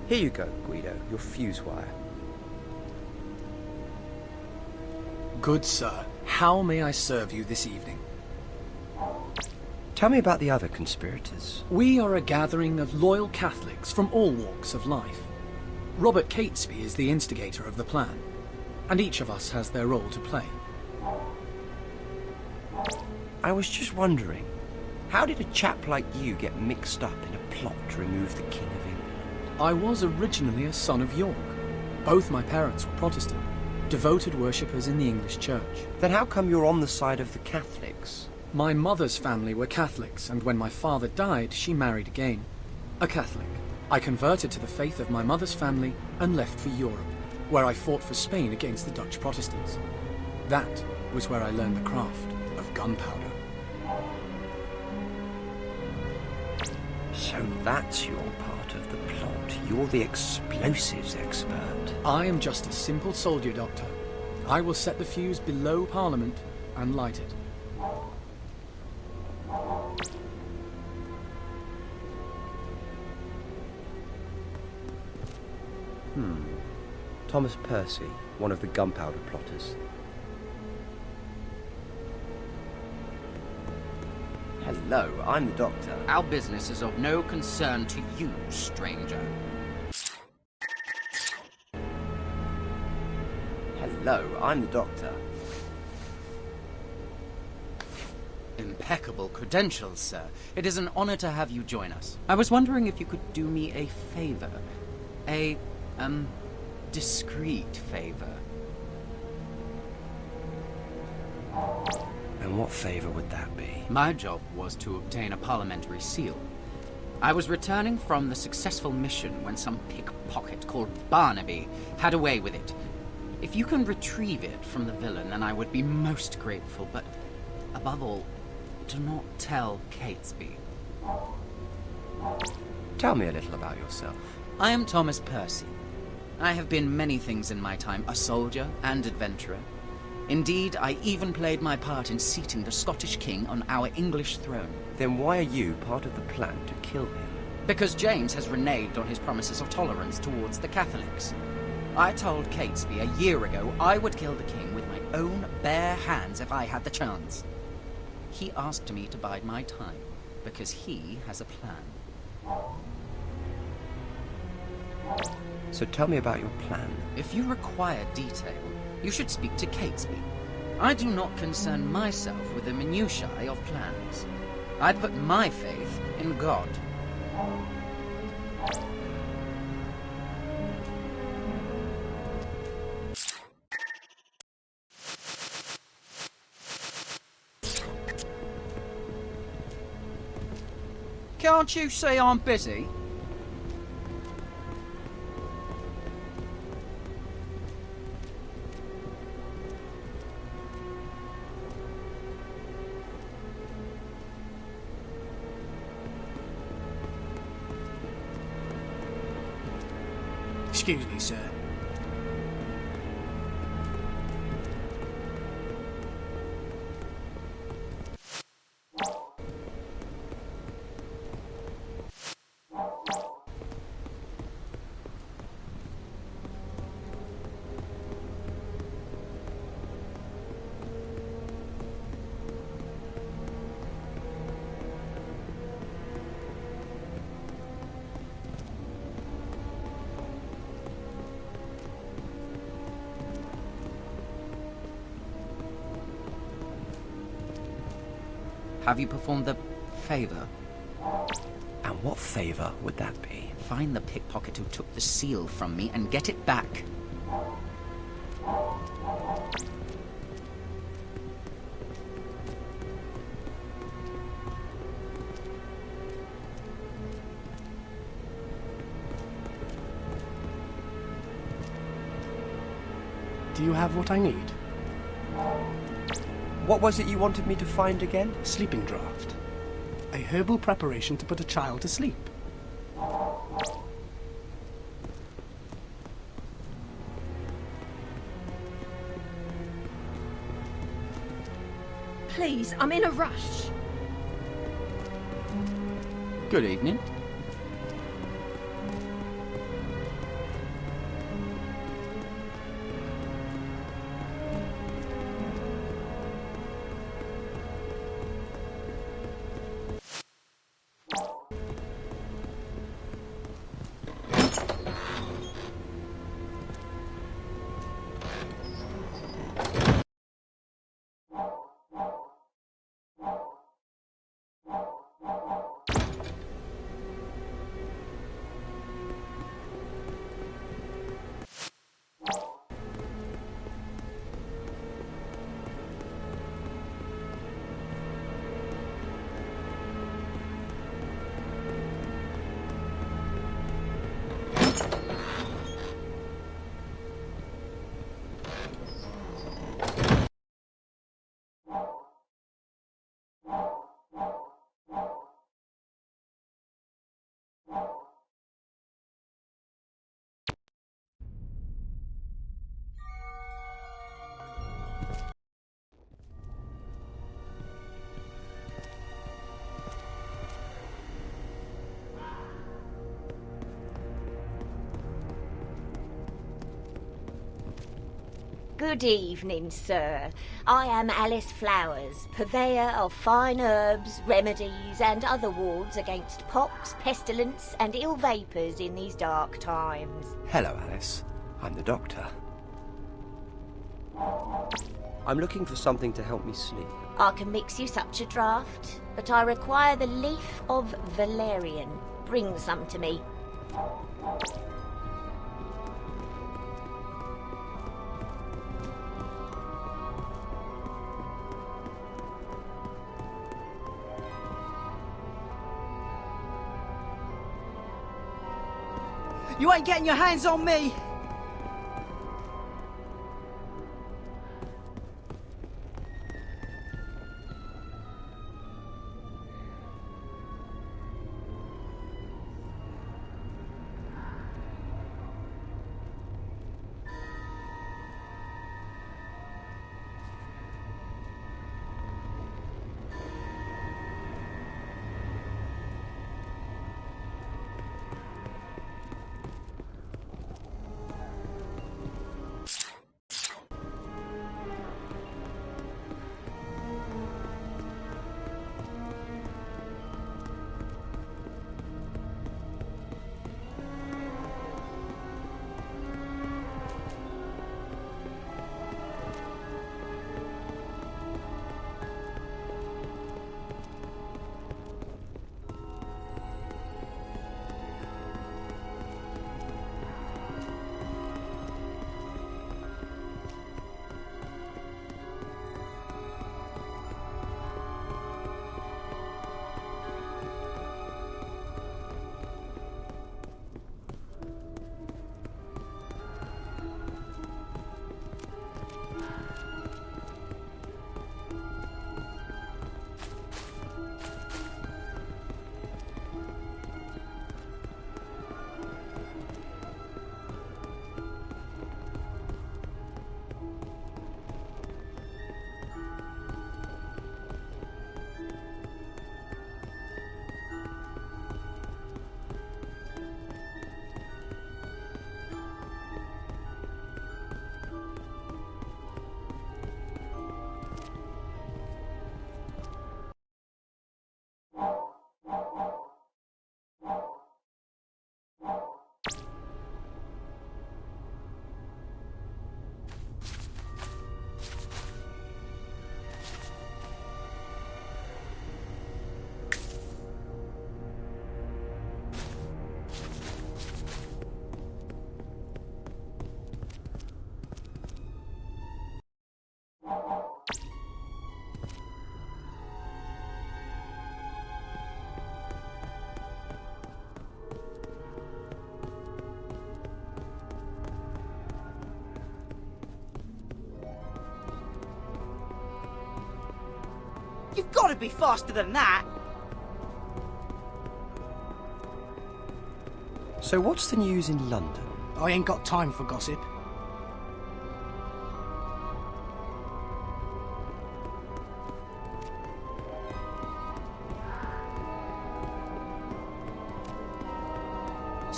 Here you go, Guido, your fuse wire. Good sir, how may I serve you this evening? Tell me about the other conspirators. We are a gathering of loyal Catholics from all walks of life. Robert Catesby is the instigator of the plan, and each of us has their role to play. I was just wondering, how did a chap like you get mixed up in a plot to remove the King of England? I was originally a son of York. Both my parents were Protestant, devoted worshippers in the English Church. Then how come you're on the side of the Catholics? My mother's family were Catholics, and when my father died, she married again. A Catholic. I converted to the faith of my mother's family and left for Europe, where I fought for Spain against the Dutch Protestants. That was where I learned the craft of gunpowder. So that's your part of the plot. You're the explosives expert. I am just a simple soldier, Doctor. I will set the fuse below Parliament and light it. Thomas Percy, one of the gunpowder plotters. Hello, I'm the Doctor. Our business is of no concern to you, stranger. Hello, I'm the Doctor. Impeccable credentials, sir. It is an honor to have you join us. I was wondering if you could do me a favor. A, discreet favor. And what favor would that be? My job was to obtain a parliamentary seal. I was returning from the successful mission when some pickpocket called Barnaby had a way with it. If you can retrieve it from the villain, then I would be most grateful, but above all, do not tell Catesby. Tell me a little about yourself. I am Thomas Percy. I have been many things in my time, a soldier and adventurer. Indeed, I even played my part in seating the Scottish king on our English throne. Then why are you part of the plan to kill him? Because James has reneged on his promises of tolerance towards the Catholics. I told Catesby a year ago I would kill the king with my own bare hands if I had the chance. He asked me to bide my time, because he has a plan. So tell me about your plan. If you require detail, you should speak to Catesby. I do not concern myself with the minutiae of plans. I put my faith in God. Can't you say I'm busy? Excuse me, sir. Have you performed the favor? And what favor would that be? Find the pickpocket who took the seal from me and get it back. Do you have what I need? What was it you wanted me to find again? Sleeping draught. A herbal preparation to put a child to sleep. please, I'm in a rush. Good evening. Good evening, sir. I am Alice Flowers, purveyor of fine herbs, remedies, and other wards against pox, pestilence, and ill vapours in these dark times. Hello, Alice. I'm the doctor. I'm looking for something to help me sleep. I can mix you such a draught, but I require the leaf of valerian. Bring some to me. You ain't getting your hands on me! You've got to be faster than that! So what's the news in London? I ain't got time for gossip.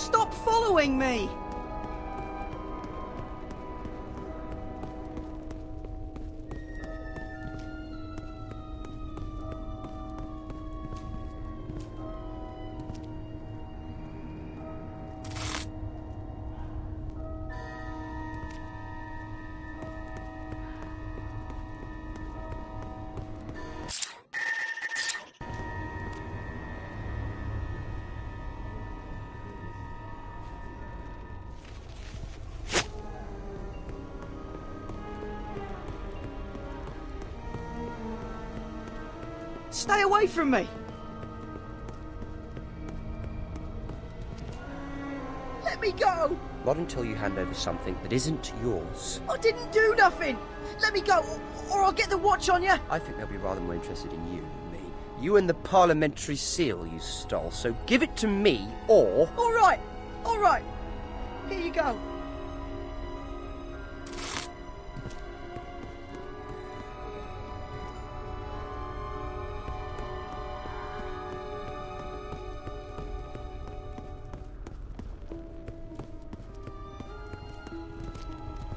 Stop following me! Stay away from me! Let me go! Not until you hand over something that isn't yours. I didn't do nothing! Let me go, or I'll get the watch on you! I think they'll be rather more interested in you than me. You and the parliamentary seal you stole, so give it to me, or... Alright, alright. Here you go.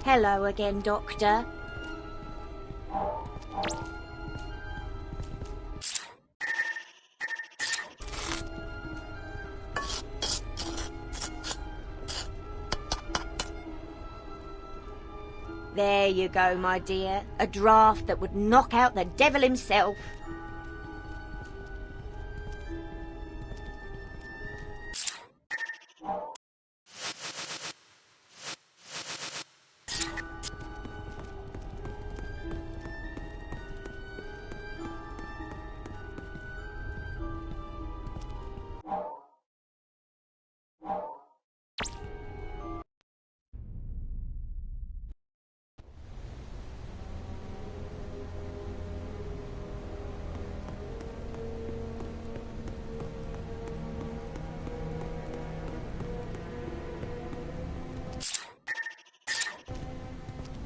Hello again, Doctor. There you go, my dear. A draft that would knock out the devil himself.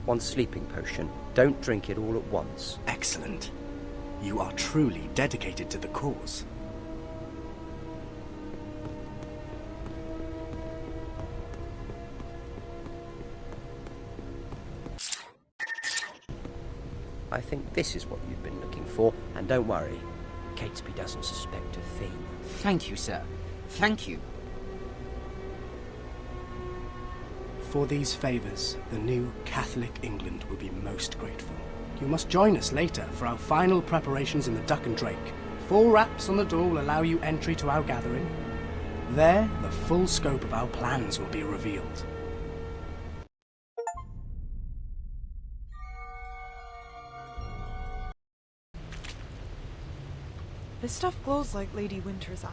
One sleeping potion. Don't drink it all at once. Excellent. You are truly dedicated to the cause. I think this is what you've been looking for, and don't worry, Catesby doesn't suspect a thing. Thank you, sir. Thank you. For these favours, the new Catholic England will be most grateful. You must join us later for our final preparations in the Duck and Drake. 4 raps on the door will allow you entry to our gathering. There, the full scope of our plans will be revealed. This stuff glows like Lady Winter's eyes.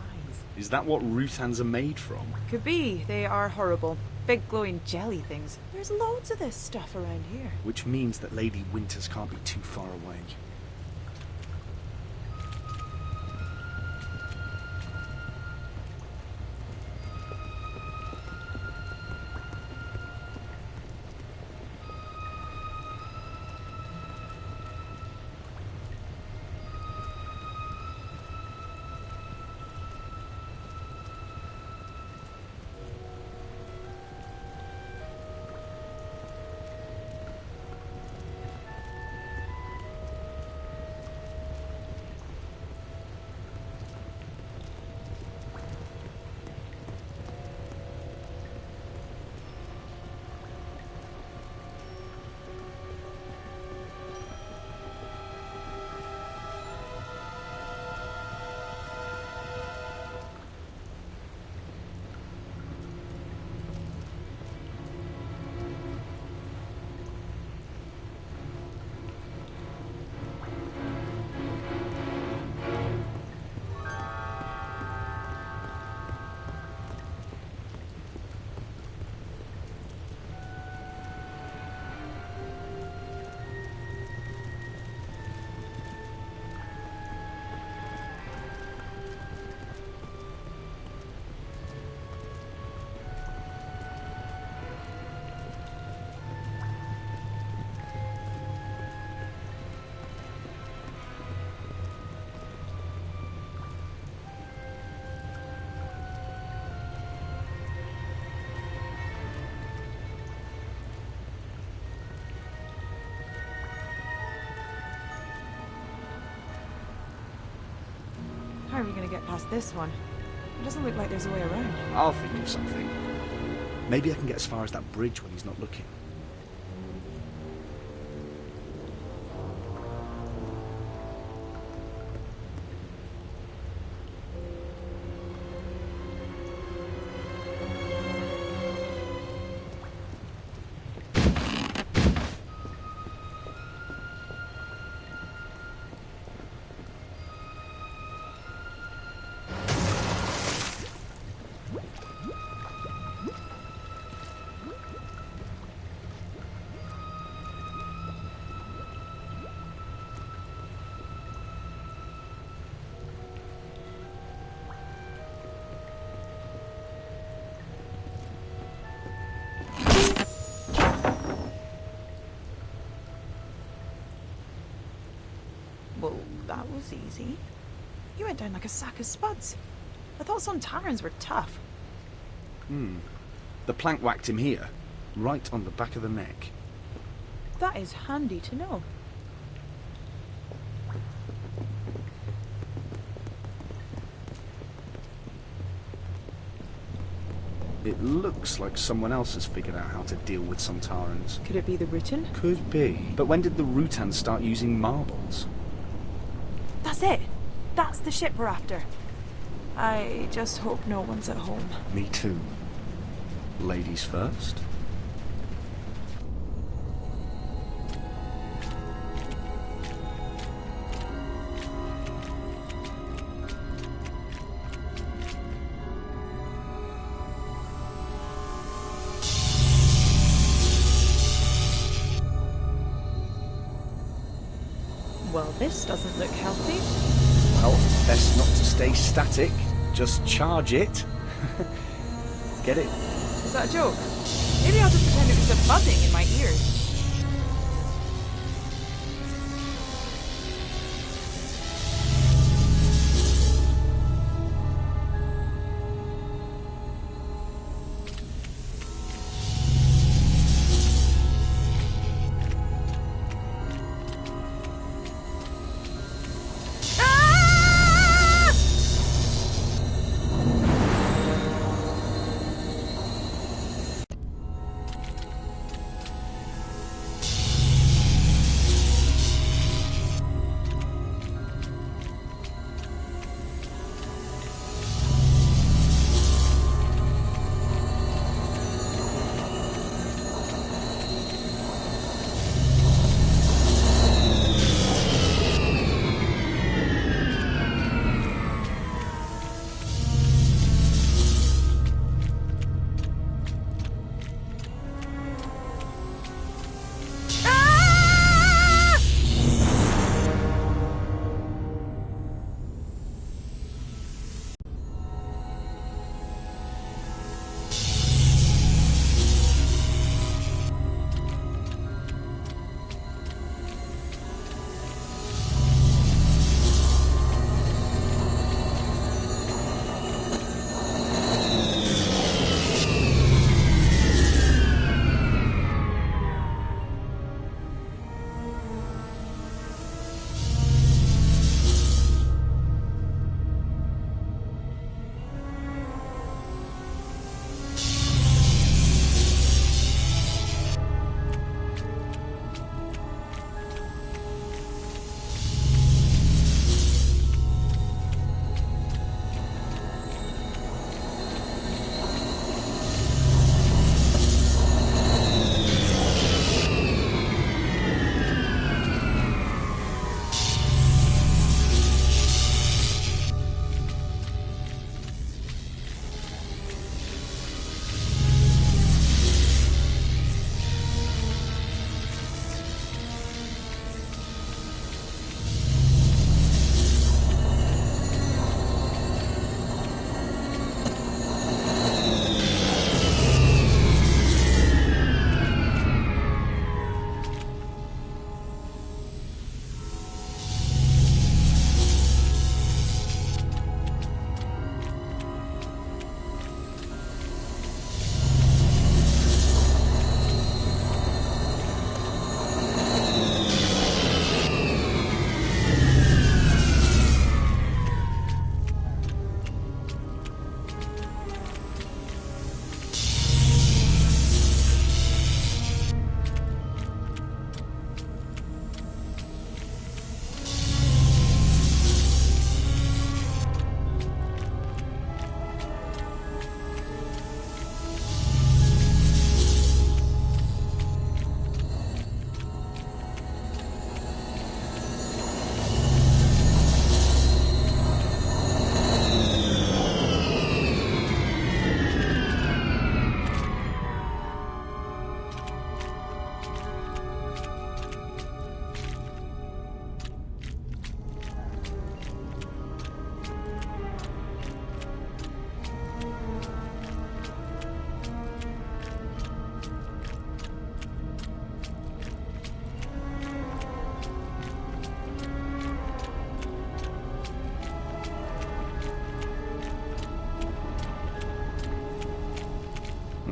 Is that what Rutans are made from? Could be. They are horrible. Big glowing jelly things. There's loads of this stuff around here. Which means that Lady Winters can't be too far away. How are we going to get past this one? It doesn't look like there's a way around. I'll think of something. Maybe I can get as far as that bridge when he's not looking. Well, that was easy. You went down like a sack of spuds. I thought Sontarans were tough. The plank whacked him here, right on the back of the neck. That is handy to know. It looks like someone else has figured out how to deal with Sontarans. Could it be the Rutan? Could be. But when did the Rutans start using marbles? That's it! That's the ship we're after. I just hope no one's at home. Me too. Ladies first. Well, this doesn't look healthy. Well, best not to stay static. Just charge it. Get it? Is that a joke? Maybe I'll just pretend it was a buzzing in my ears.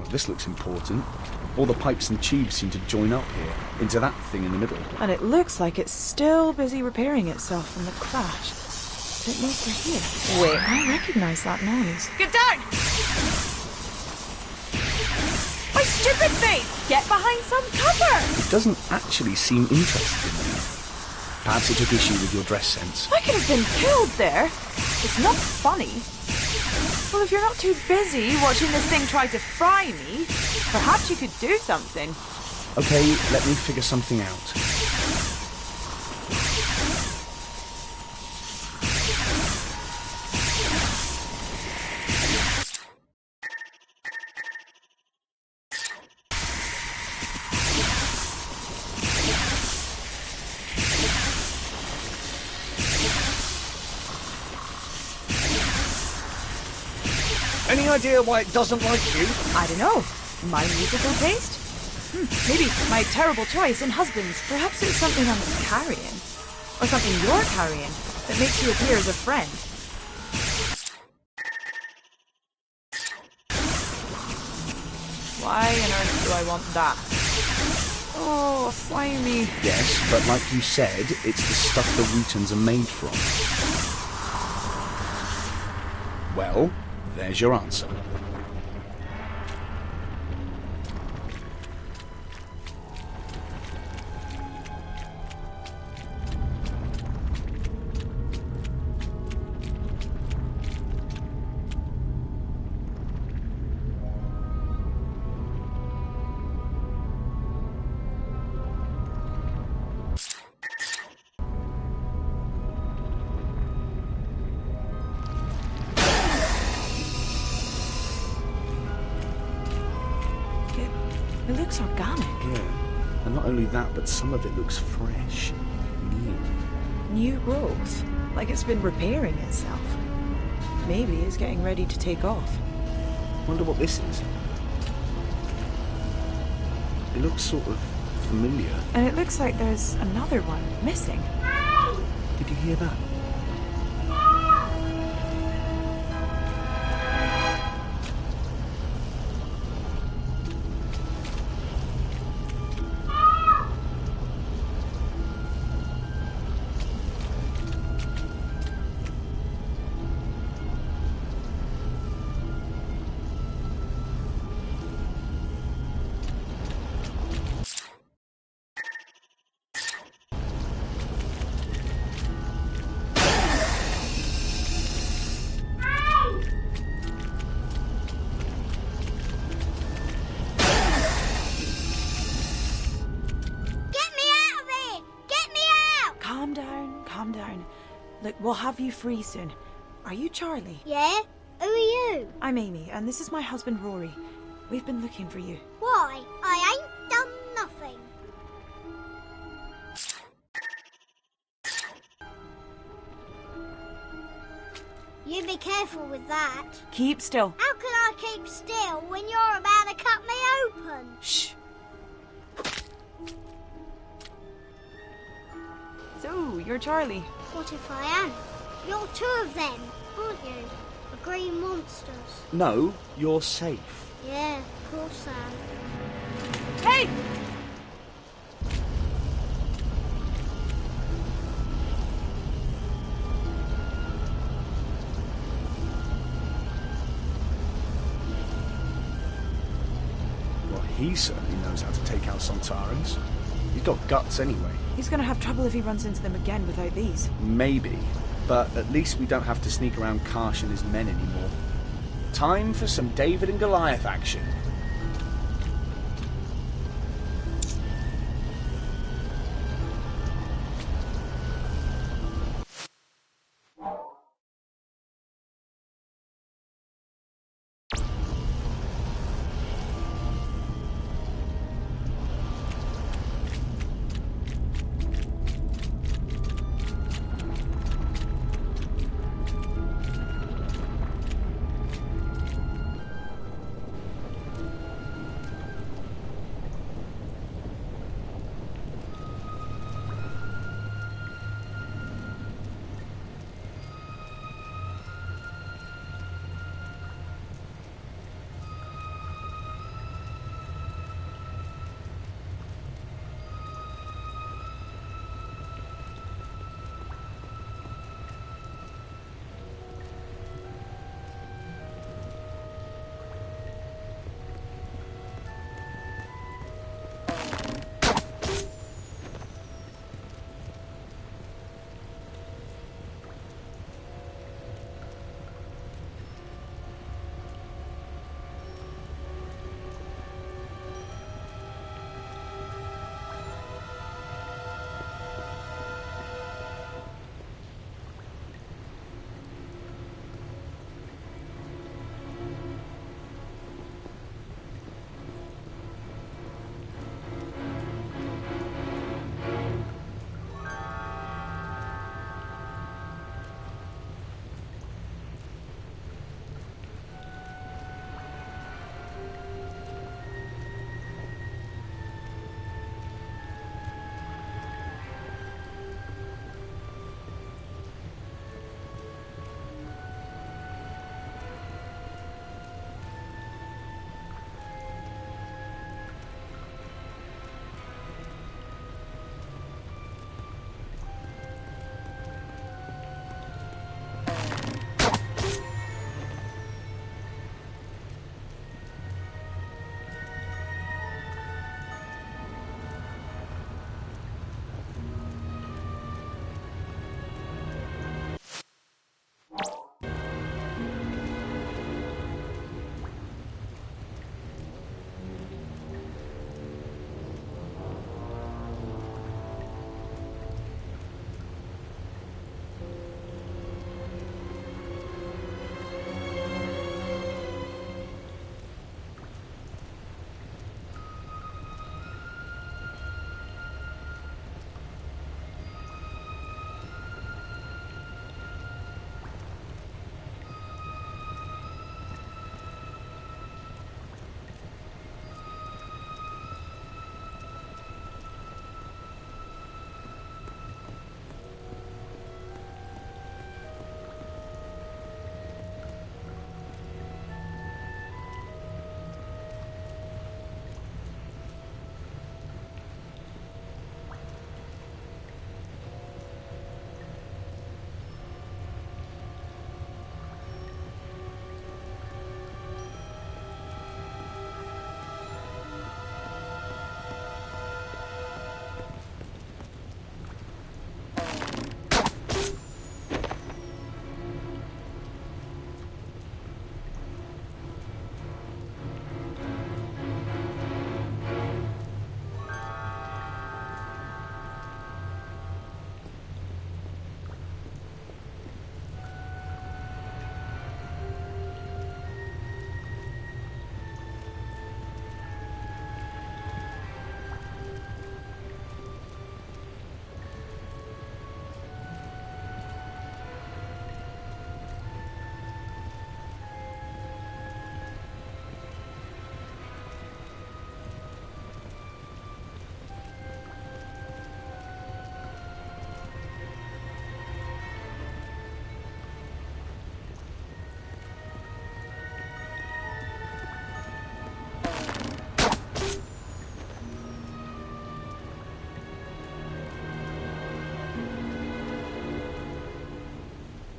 This looks important. All the pipes and tubes seem to join up here, into that thing in the middle. And it looks like it's still busy repairing itself from the crash. So it moves through here. Wait, I recognise that noise. Get down! My stupid face! Get behind some cover! It doesn't actually seem interested in me. Perhaps it took issue with your dress sense. I could have been killed there. It's not funny. Well, if you're not too busy watching this thing try to fry me, perhaps you could do something. Okay, let me figure something out. Any idea why it doesn't like you? I don't know. My musical taste? Maybe my terrible choice in husbands. Perhaps it's something I'm carrying. Or something you're carrying that makes you appear as a friend. Why on earth do I want that? Oh, slimy. Yes, but like you said, it's the stuff the Rutans are made from. Well, there's your answer. It looks organic. Yeah, and not only that, but some of it looks fresh, new. New growth. Like it's been repairing itself. Maybe it's getting ready to take off. Wonder what this is. It looks sort of familiar. And it looks like there's another one missing. Did you hear that? Calm down. Look, we'll have you free soon. Are you Charlie? Yeah? Who are you? I'm Amy, and this is my husband Rory. We've been looking for you. Why? I ain't done nothing. You be careful with that. Keep still. How can I keep still when you're about to cut me open? Shh. So, you're Charlie. What if I am? You're two of them, aren't you? The green monsters. No, you're safe. Yeah, of course I am. Hey! Well, he certainly knows how to take out Sontarans. He's got guts anyway. He's gonna have trouble if he runs into them again without these. Maybe, but at least we don't have to sneak around Karsh and his men anymore. Time for some David and Goliath action.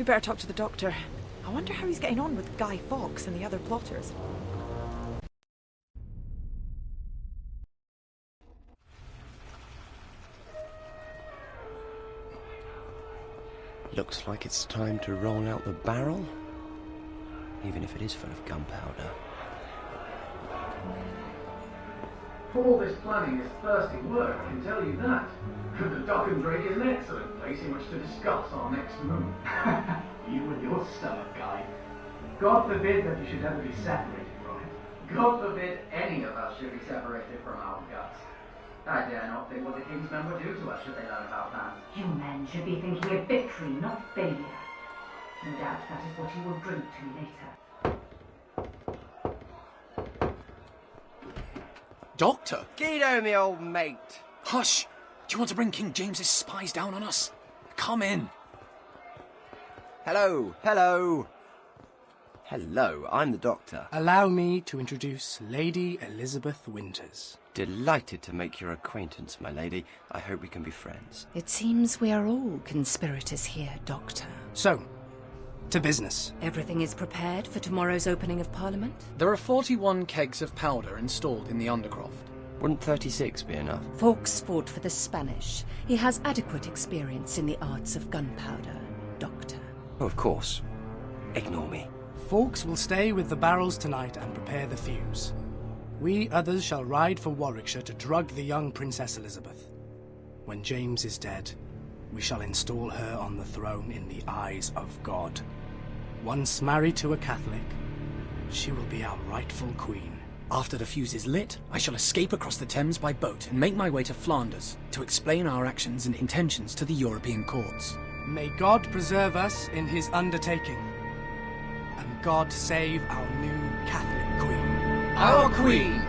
better talk to the doctor. I wonder how he's getting on with Guy Fawkes and the other plotters. Looks like it's time to roll out the barrel, even if it is full of gunpowder. All this planning is thirsty work, I can tell you that. The Dock and Drake is an excellent place in which to discuss our next move. You and your stomach, Guy. God forbid that you should ever be separated, right? God forbid any of us should be separated from our guts. I dare not think what the King's men would do to us should they learn about that. You men should be thinking of victory, not failure. No doubt that is what you will drink to later. Doctor? Guido, me old mate. Hush! Do you want to bring King James's spies down on us? Come in. Hello, hello. Hello, I'm the doctor. Allow me to introduce Lady Elizabeth Winters. Delighted to make your acquaintance, my lady. I hope we can be friends. It seems we are all conspirators here, Doctor. So, to business. Everything is prepared for tomorrow's opening of Parliament? There are 41 kegs of powder installed in the Undercroft. Wouldn't 36 be enough? Fawkes fought for the Spanish. He has adequate experience in the arts of gunpowder, Doctor. Oh, of course. Ignore me. Fawkes will stay with the barrels tonight and prepare the fuse. We others shall ride for Warwickshire to drug the young Princess Elizabeth. When James is dead, we shall install her on the throne in the eyes of God. Once married to a Catholic, she will be our rightful queen. After the fuse is lit, I shall escape across the Thames by boat and make my way to Flanders to explain our actions and intentions to the European courts. May God preserve us in his undertaking. And God save our new Catholic queen. Our queen!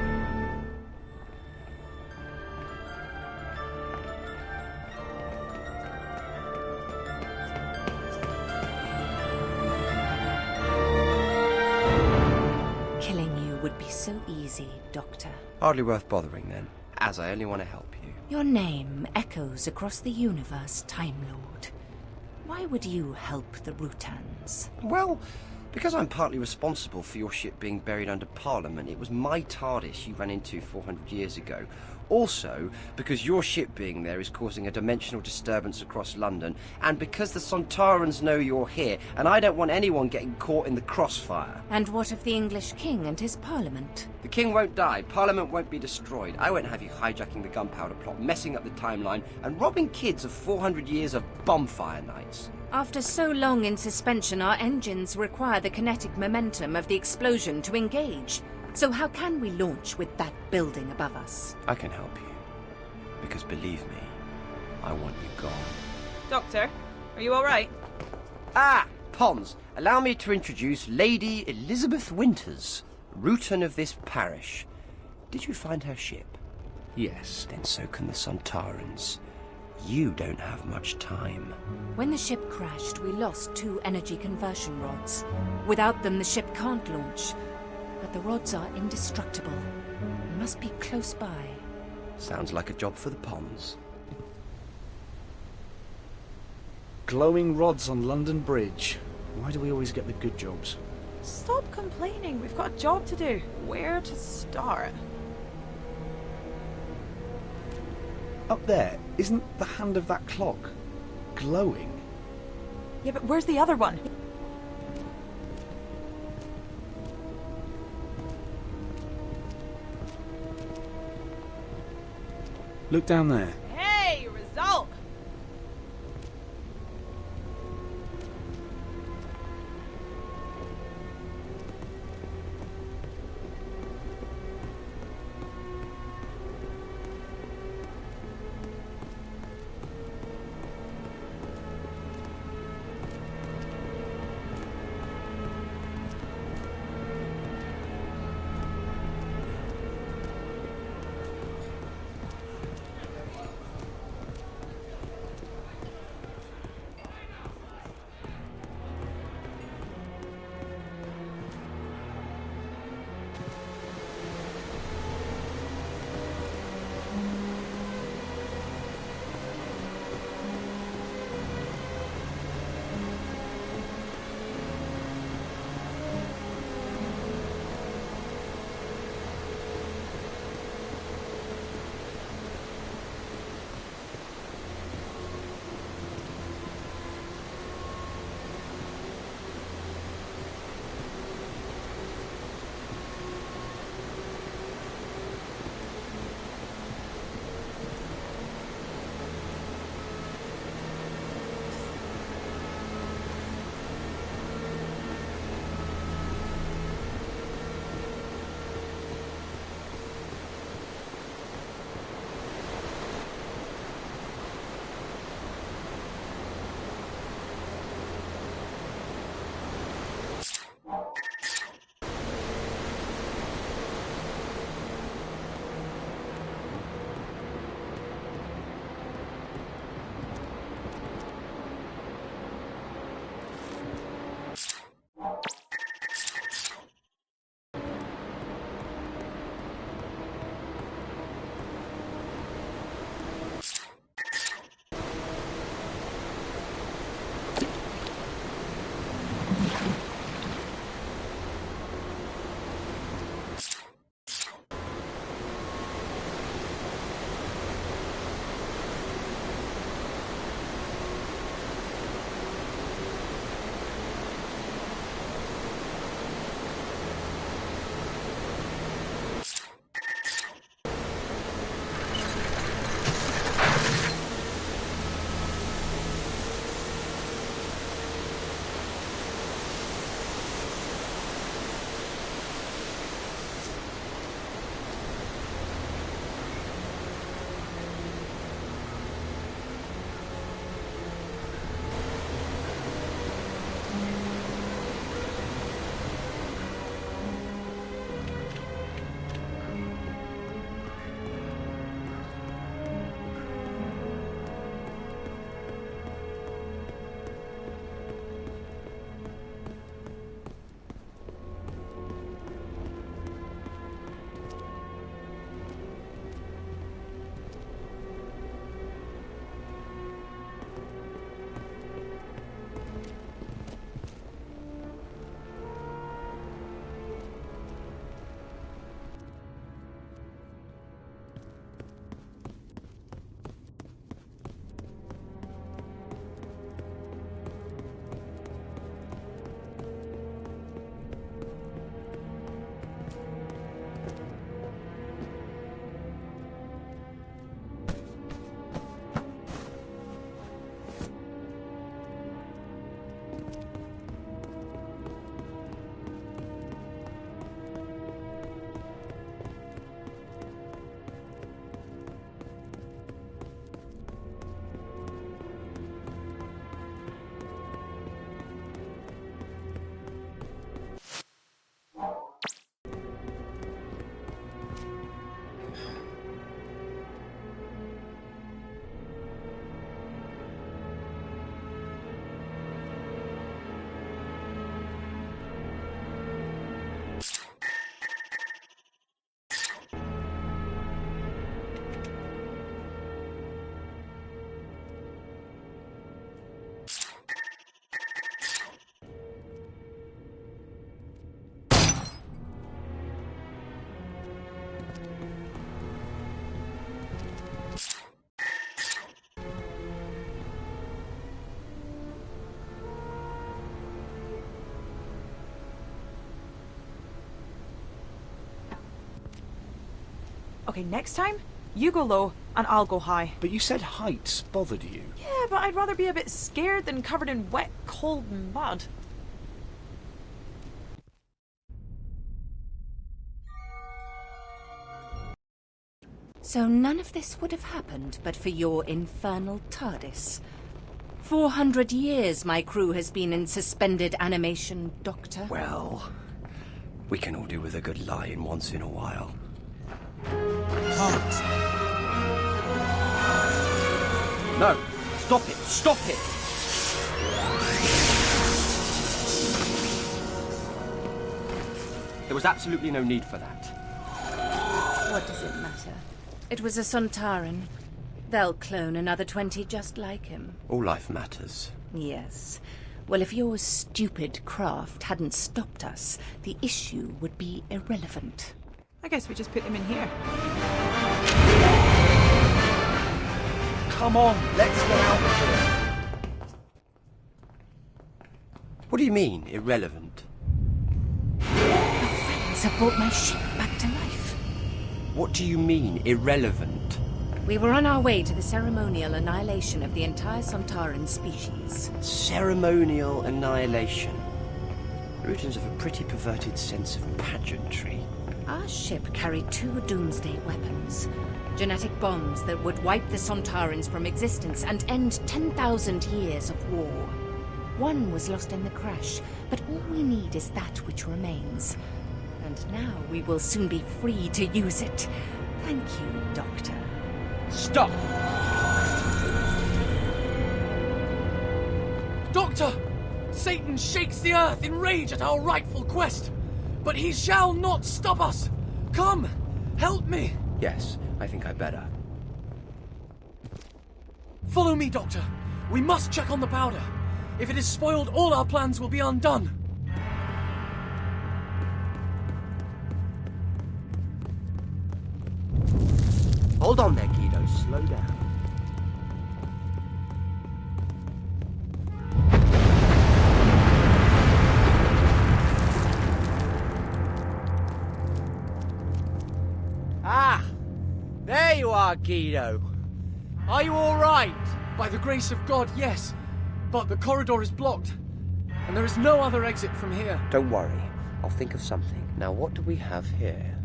Killing you would be so easy, Doctor. Hardly worth bothering then, as I only want to help you. Your name echoes across the universe, Time Lord. Why would you help the Rutans? Well, because I'm partly responsible for your ship being buried under Parliament, it was my TARDIS you ran into 400 years ago. Also, because your ship being there is causing a dimensional disturbance across London, and because the Sontarans know you're here, and I don't want anyone getting caught in the crossfire. And what of the English king and his Parliament? The king won't die, Parliament won't be destroyed. I won't have you hijacking the gunpowder plot, messing up the timeline, and robbing kids of 400 years of bonfire nights. After so long in suspension, our engines require the kinetic momentum of the explosion to engage. So how can we launch with that building above us? I can help you. Because believe me, I want you gone. Doctor, are you alright? Ah! Pons, allow me to introduce Lady Elizabeth Winters, Rutan of this parish. Did you find her ship? Yes. Then so can the Sontarans. You don't have much time. When the ship crashed, we lost 2 energy conversion rods. Without them, the ship can't launch. But the rods are indestructible. We must be close by. Sounds like a job for the Pons. Glowing rods on London Bridge. Why do we always get the good jobs? Stop complaining. We've got a job to do. Where to start? Up there, isn't the hand of that clock glowing? Yeah, but where's the other one? Look down there. Hey, result! Okay, next time, you go low and I'll go high. But you said heights bothered you. Yeah, but I'd rather be a bit scared than covered in wet, cold mud. So none of this would have happened but for your infernal TARDIS. 400 years my crew has been in suspended animation, Doctor. Well, we can all do with a good lie-in once in a while. No! Stop it! Stop it! There was absolutely no need for that. What does it matter? It was a Sontaran. They'll clone another 20 just like him. All life matters. Yes. Well, if your stupid craft hadn't stopped us, the issue would be irrelevant. I guess we just put them in here. Come on, let's get out of here. What do you mean, irrelevant? Friends have brought my ship back to life. What do you mean, irrelevant? We were on our way to the ceremonial annihilation of the entire Sontaran species. Ceremonial annihilation. Rooters have a pretty perverted sense of pageantry. Our ship carried 2 doomsday weapons. Genetic bombs that would wipe the Sontarans from existence and end 10,000 years of war. One was lost in the crash, but all we need is that which remains. And now we will soon be free to use it. Thank you, Doctor. Stop! Doctor! Satan shakes the earth in rage at our rightful quest, but he shall not stop us! Come! Help me! Yes, I think I better. Follow me, Doctor. We must check on the powder. If it is spoiled, all our plans will be undone. Hold on there, Guido. Slow down. Ah! There you are, Guido. Are you all right? By the grace of God, yes. But the corridor is blocked, and there is no other exit from here. Don't worry. I'll think of something. Now, what do we have here?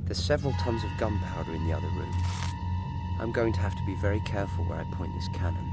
There's several tons of gunpowder in the other room. I'm going to have to be very careful where I point this cannon.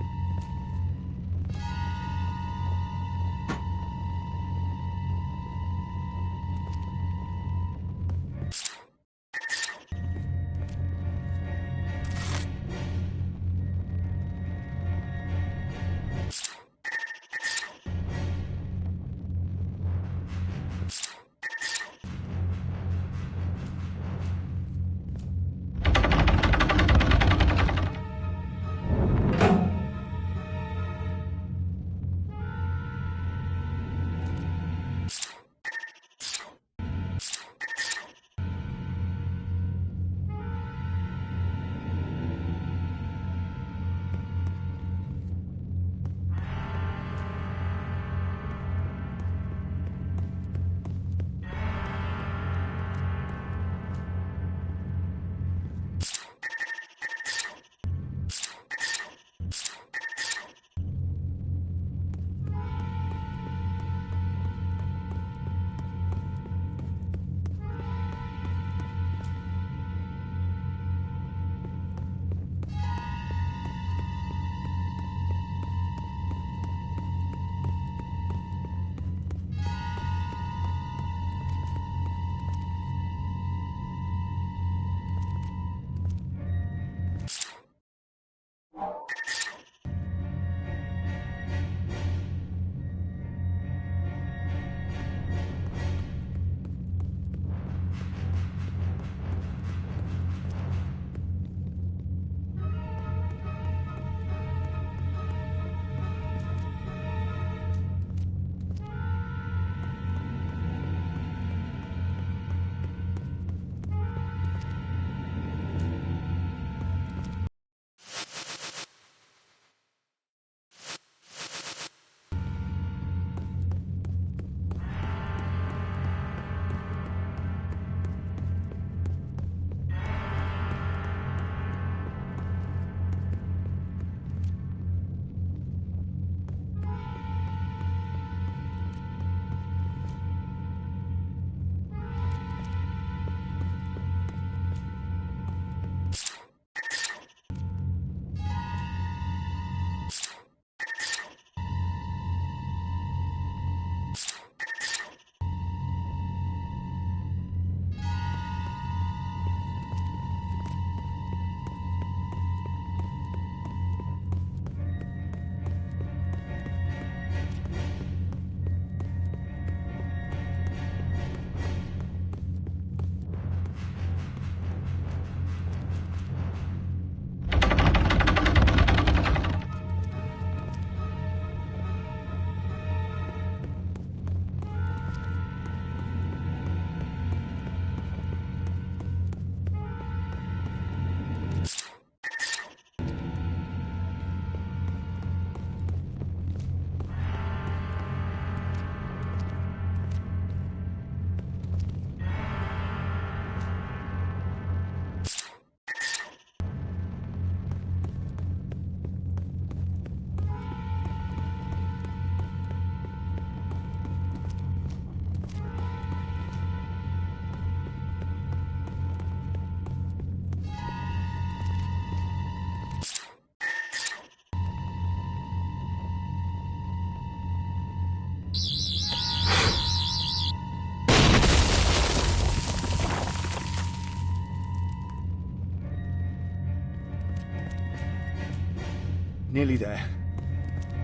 Nearly there.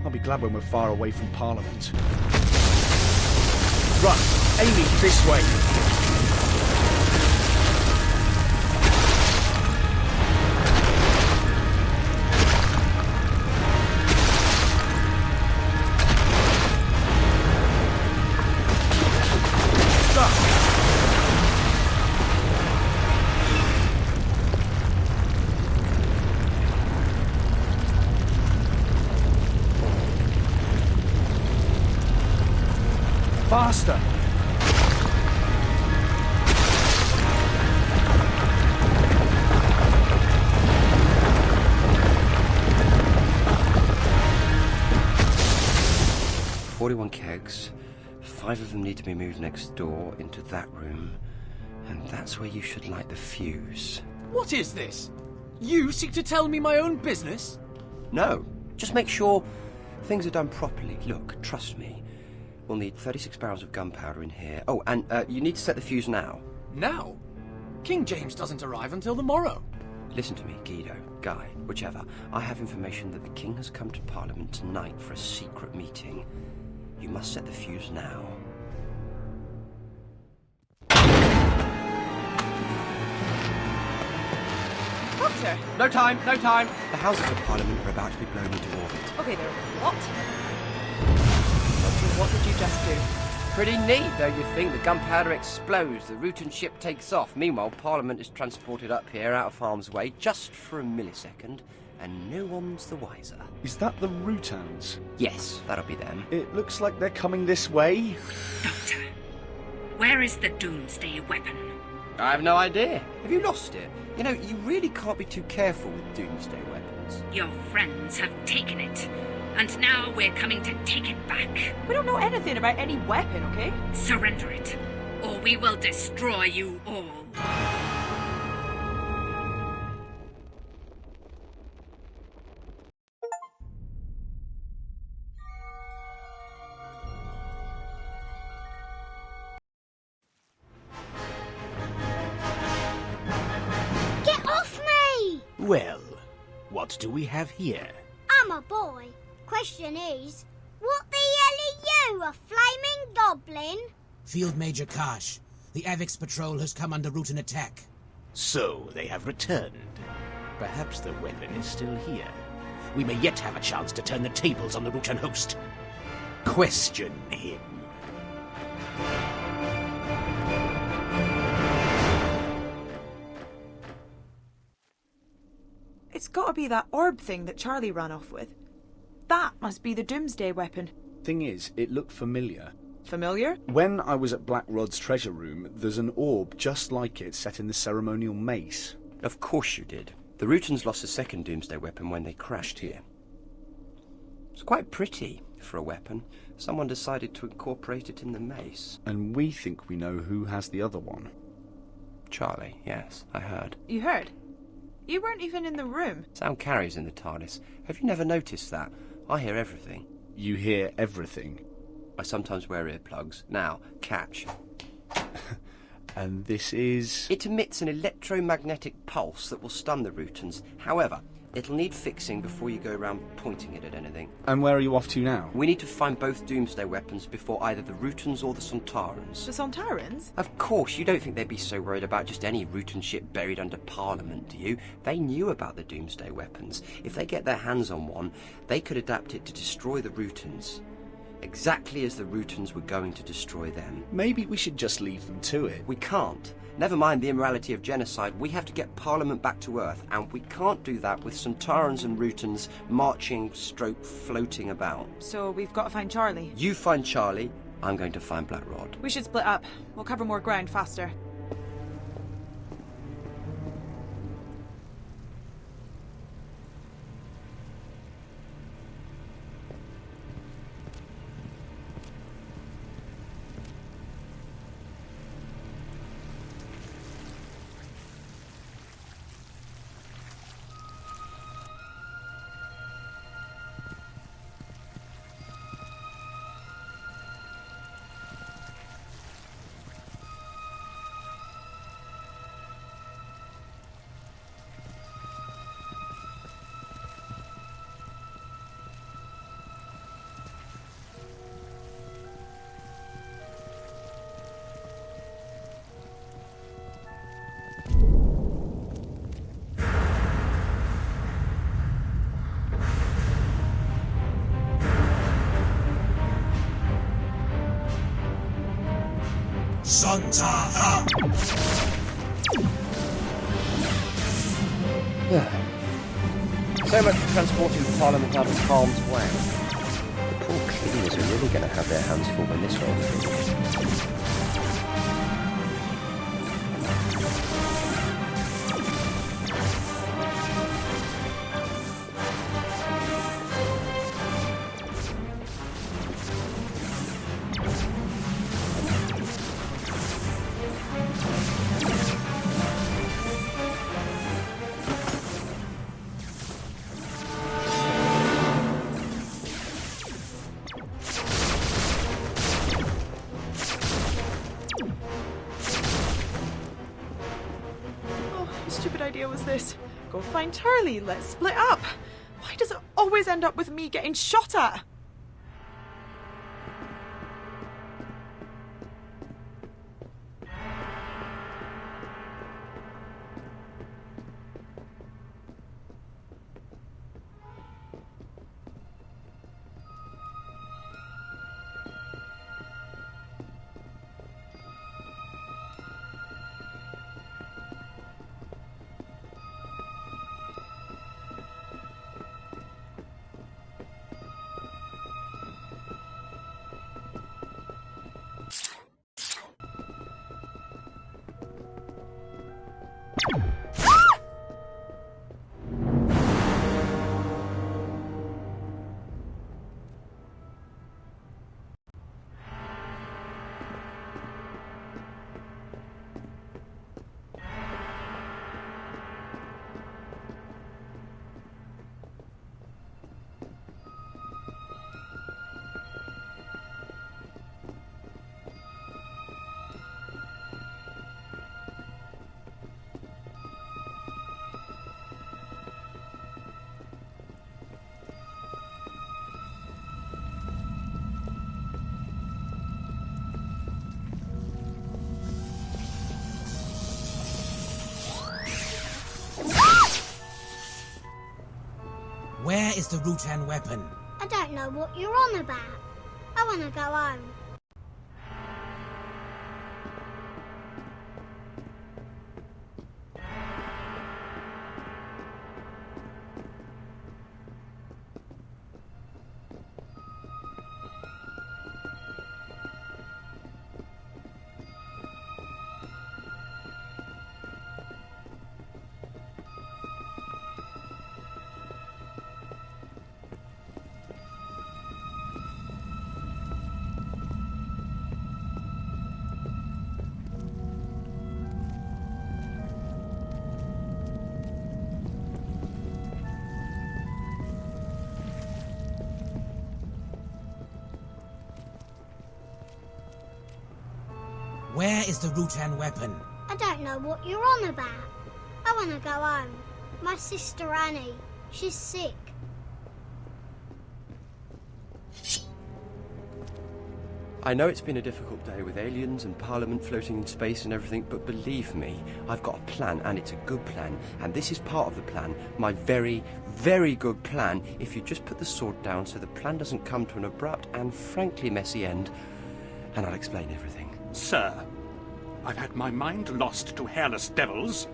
I'll be glad when we're far away from Parliament. Run! Aiming this way! Faster! "41 kegs. 5 of them need to be moved next door into that room. And that's where you should light the fuse." What is this? You seek to tell me my own business? No, just make sure things are done properly. Look, trust me. We'll need 36 barrels of gunpowder in here. Oh, and you need to set the fuse now. Now? King James doesn't arrive until the morrow. Listen to me, Guido, Guy, whichever. I have information that the king has come to Parliament tonight for a secret meeting. You must set the fuse now. Doctor! No time, no time! The Houses of Parliament are about to be blown into orbit. Okay, they're what? Doctor, what did you just do? Pretty neat, don't you think? The gunpowder explodes, the Rutan ship takes off. Meanwhile, Parliament is transported up here out of harm's way just for a millisecond, and no one's the wiser. Is that the Rutans? Yes, that'll be them. It looks like they're coming this way. Doctor, where is the doomsday weapon? I have no idea. Have you lost it? You know, you really can't be too careful with doomsday weapons. Your friends have taken it, and now we're coming to take it back. We don't know anything about any weapon, okay? Surrender it, or we will destroy you all. Get off me! Well, what do we have here? I'm a boy. Question is, what the hell are you, a flaming goblin? Field Major Karsh. The Avix patrol has come under Rutan attack. So, they have returned. Perhaps the weapon is still here. We may yet have a chance to turn the tables on the Rutan host. Question him. It's gotta be that orb thing that Charlie ran off with. That must be the doomsday weapon. Thing is, it looked familiar. Familiar? When I was at Blackrod's treasure room, there's an orb just like it set in the ceremonial mace. Of course you did. The Rutans lost a second doomsday weapon when they crashed here. It's quite pretty for a weapon. Someone decided to incorporate it in the mace. And we think we know who has the other one. Charlie, yes, I heard. You heard? You weren't even in the room. Sound carries in the TARDIS. Have you never noticed that? I hear everything. You hear everything? I sometimes wear earplugs. Now, catch. And this is... It emits an electromagnetic pulse that will stun the Rutans. However, it'll need fixing before you go around pointing it at anything. And where are you off to now? We need to find both doomsday weapons before either the Rutans or the Sontarans. The Sontarans? Of course, you don't think they'd be so worried about just any Rutan ship buried under Parliament, do you? They knew about the doomsday weapons. If they get their hands on one, they could adapt it to destroy the Rutans. Exactly as the Rutans were going to destroy them. Maybe we should just leave them to it. We can't. Never mind the immorality of genocide, we have to get Parliament back to Earth, and we can't do that with Sontarans and Rutans marching / floating about. So we've got to find Charlie. You find Charlie, I'm going to find Blackrod. We should split up. We'll cover more ground faster. Sontara! So much for transporting Parliament out of harm's way. The poor cleaners are really going to have their hands full when this rolls through. Stupid idea was this? Go find Charlie, let's split up. Why does it always end up with me getting shot at? Where is the Rutan weapon? I don't know what you're on about. I want to go home. Where is the Rutan weapon? I don't know what you're on about. I want to go home. My sister Annie, she's sick. I know it's been a difficult day with aliens and Parliament floating in space and everything, but believe me, I've got a plan, and it's a good plan, and this is part of the plan. My very, very good plan, if you just put the sword down so the plan doesn't come to an abrupt and frankly messy end, and I'll explain everything. Sir, I've had my mind lost to hairless devils,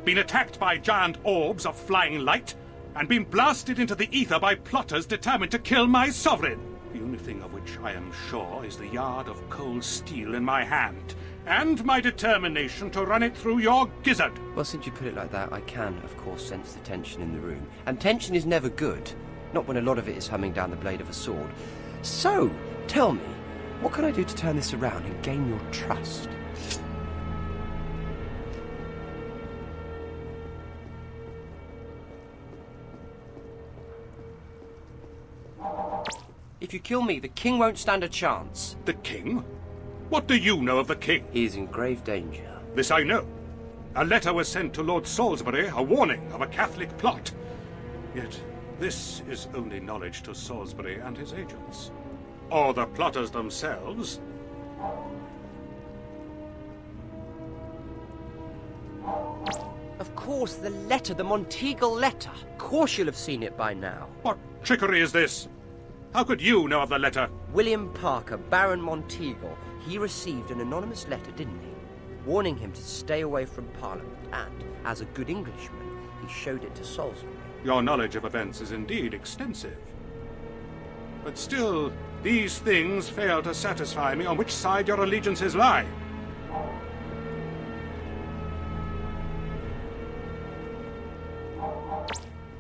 been attacked by giant orbs of flying light, and been blasted into the ether by plotters determined to kill my sovereign. The only thing of which I am sure is the yard of cold steel in my hand, and my determination to run it through your gizzard. Well, since you put it like that, I can, of course, sense the tension in the room. And tension is never good, not when a lot of it is humming down the blade of a sword. So, tell me, what can I do to turn this around and gain your trust? If you kill me, the king won't stand a chance. The king? What do you know of the king? He is in grave danger. This I know. A letter was sent to Lord Salisbury, a warning of a Catholic plot. Yet this is only knowledge to Salisbury and his agents. Or the plotters themselves. Of course, the letter, the Monteagle letter. Of course you'll have seen it by now. What trickery is this? How could you know of the letter? William Parker, Baron Monteagle. He received an anonymous letter, didn't he? Warning him to stay away from Parliament, and, as a good Englishman, he showed it to Salisbury. Your knowledge of events is indeed extensive. But still, these things fail to satisfy me on which side your allegiances lie.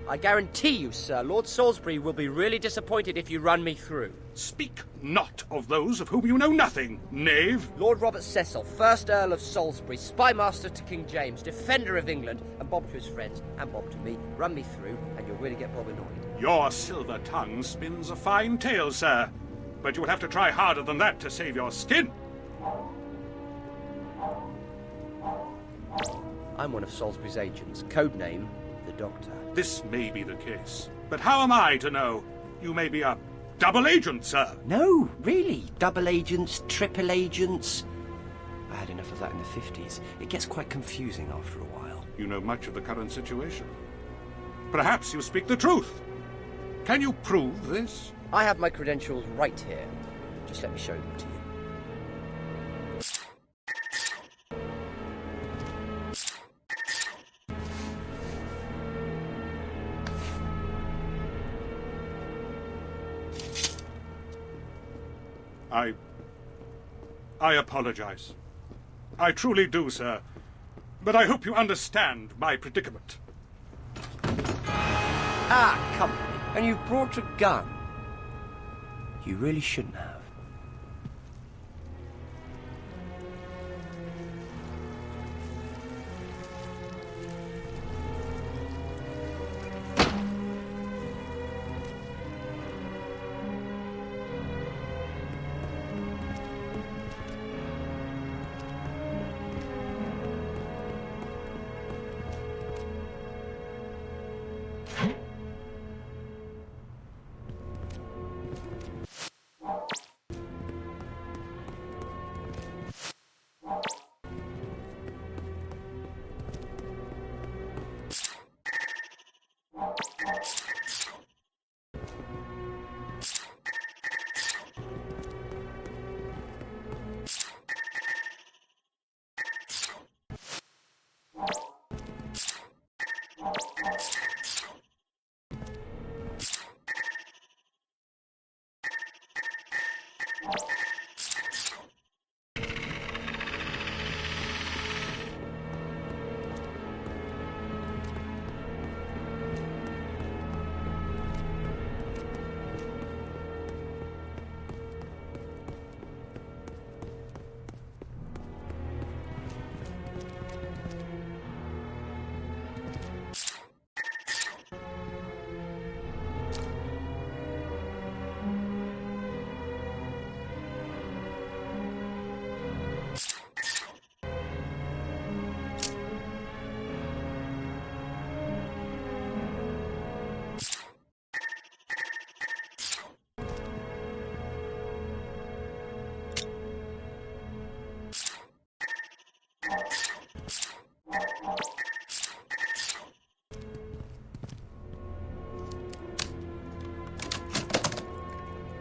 I guarantee you, sir, Lord Salisbury will be really disappointed if you run me through. Speak not of those of whom you know nothing, knave! Lord Robert Cecil, 1st Earl of Salisbury, spymaster to King James, defender of England, and Bob to his friends, and Bob to me. Run me through, and you'll really get Bob annoyed. Your silver tongue spins a fine tale, sir. But you will have to try harder than that to save your skin. I'm one of Salisbury's agents, code name, the Doctor. This may be the case, but how am I to know? You may be a double agent, sir. No, really. Double agents, triple agents. I had enough of that in the 50s. It gets quite confusing after a while. You know much of the current situation. Perhaps you speak the truth. Can you prove this? I have my credentials right here. Just let me show them to you. I apologize. I truly do, sir. But I hope you understand my predicament. Ah, company. And you've brought a gun. You really shouldn't have.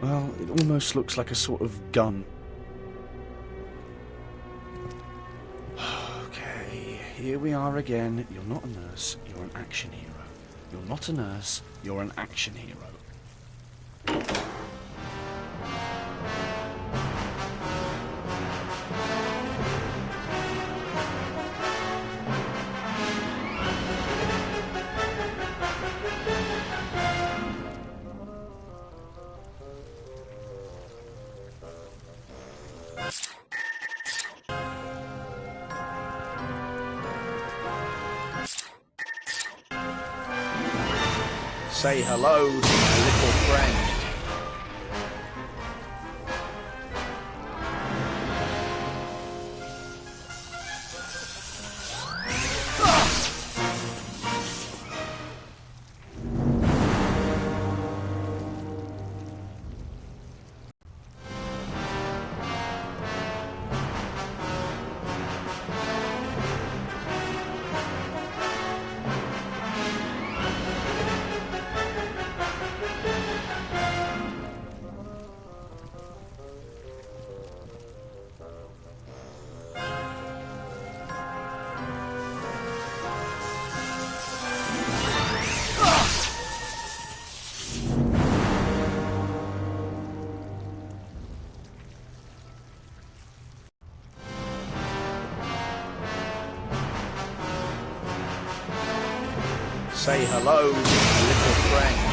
Well, it almost looks like a sort of gun. Okay, here we are again. You're not a nurse, you're an action hero. You're not a nurse, you're an action hero. Say hello to my little friend. Say hello, little friend.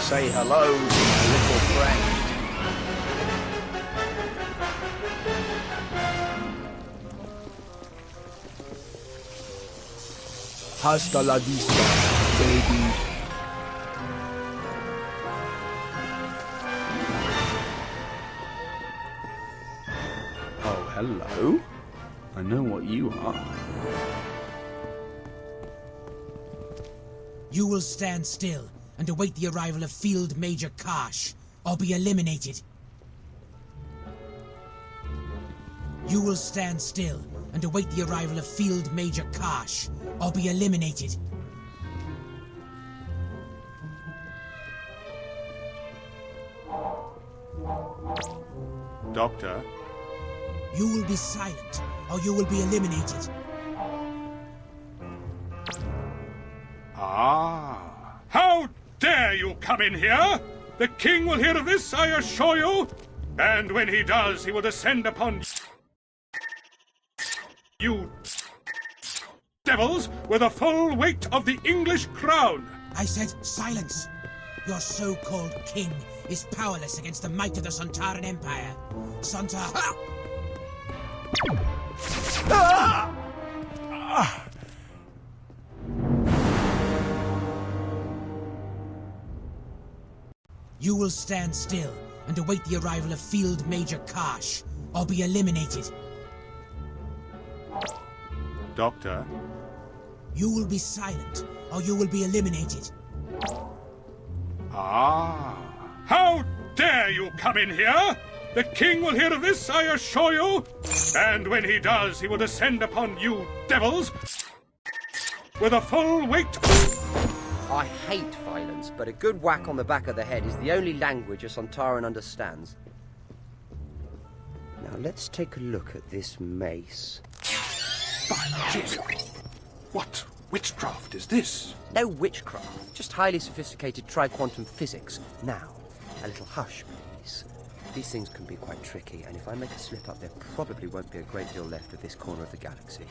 Say hello, little friend. Hasta la vista, baby. Oh, hello. I know what you are. You will stand still and await the arrival of Field Major Karsh, or be eliminated. You will stand still and await the arrival of Field Major Karsh, or be eliminated. Doctor? You will be silent, or you will be eliminated. Ah! How dare you come in here? The king will hear of this, I assure you. And when he does, he will descend upon you devils with the full weight of the English crown. I said silence. Your so-called king is powerless against the might of the Sontaran Empire. Sontar... Ah! Ah! You will stand still and await the arrival of Field Major Karsh, or be eliminated. Doctor? You will be silent, or you will be eliminated. Ah! How dare you come in here? The king will hear of this, I assure you. And when he does, he will descend upon you devils with a full weight... I hate violence, but a good whack on the back of the head is the only language a Sontaran understands. Now let's take a look at this mace. By Jesus! What witchcraft is this? No witchcraft, just highly sophisticated tri-quantum physics. Now, a little hush, please. These things can be quite tricky, and if I make a slip up, there probably won't be a great deal left of this corner of the galaxy.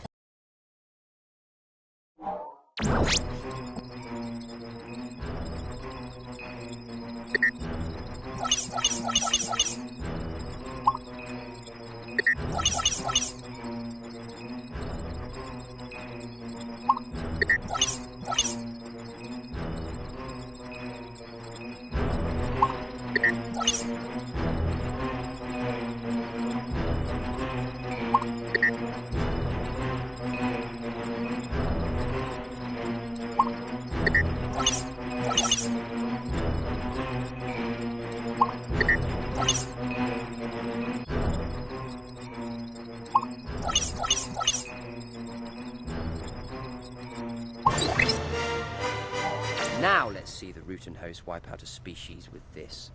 Now let's see the root and host wipe out a species with this.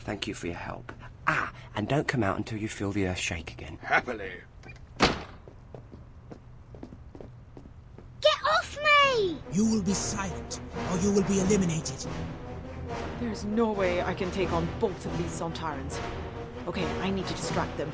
Thank you for your help. Ah, and don't come out until you feel the earth shake again. Happily. Get off me! You will be silent, or you will be eliminated. There's no way I can take on both of these Sontarans. Okay, I need to distract them.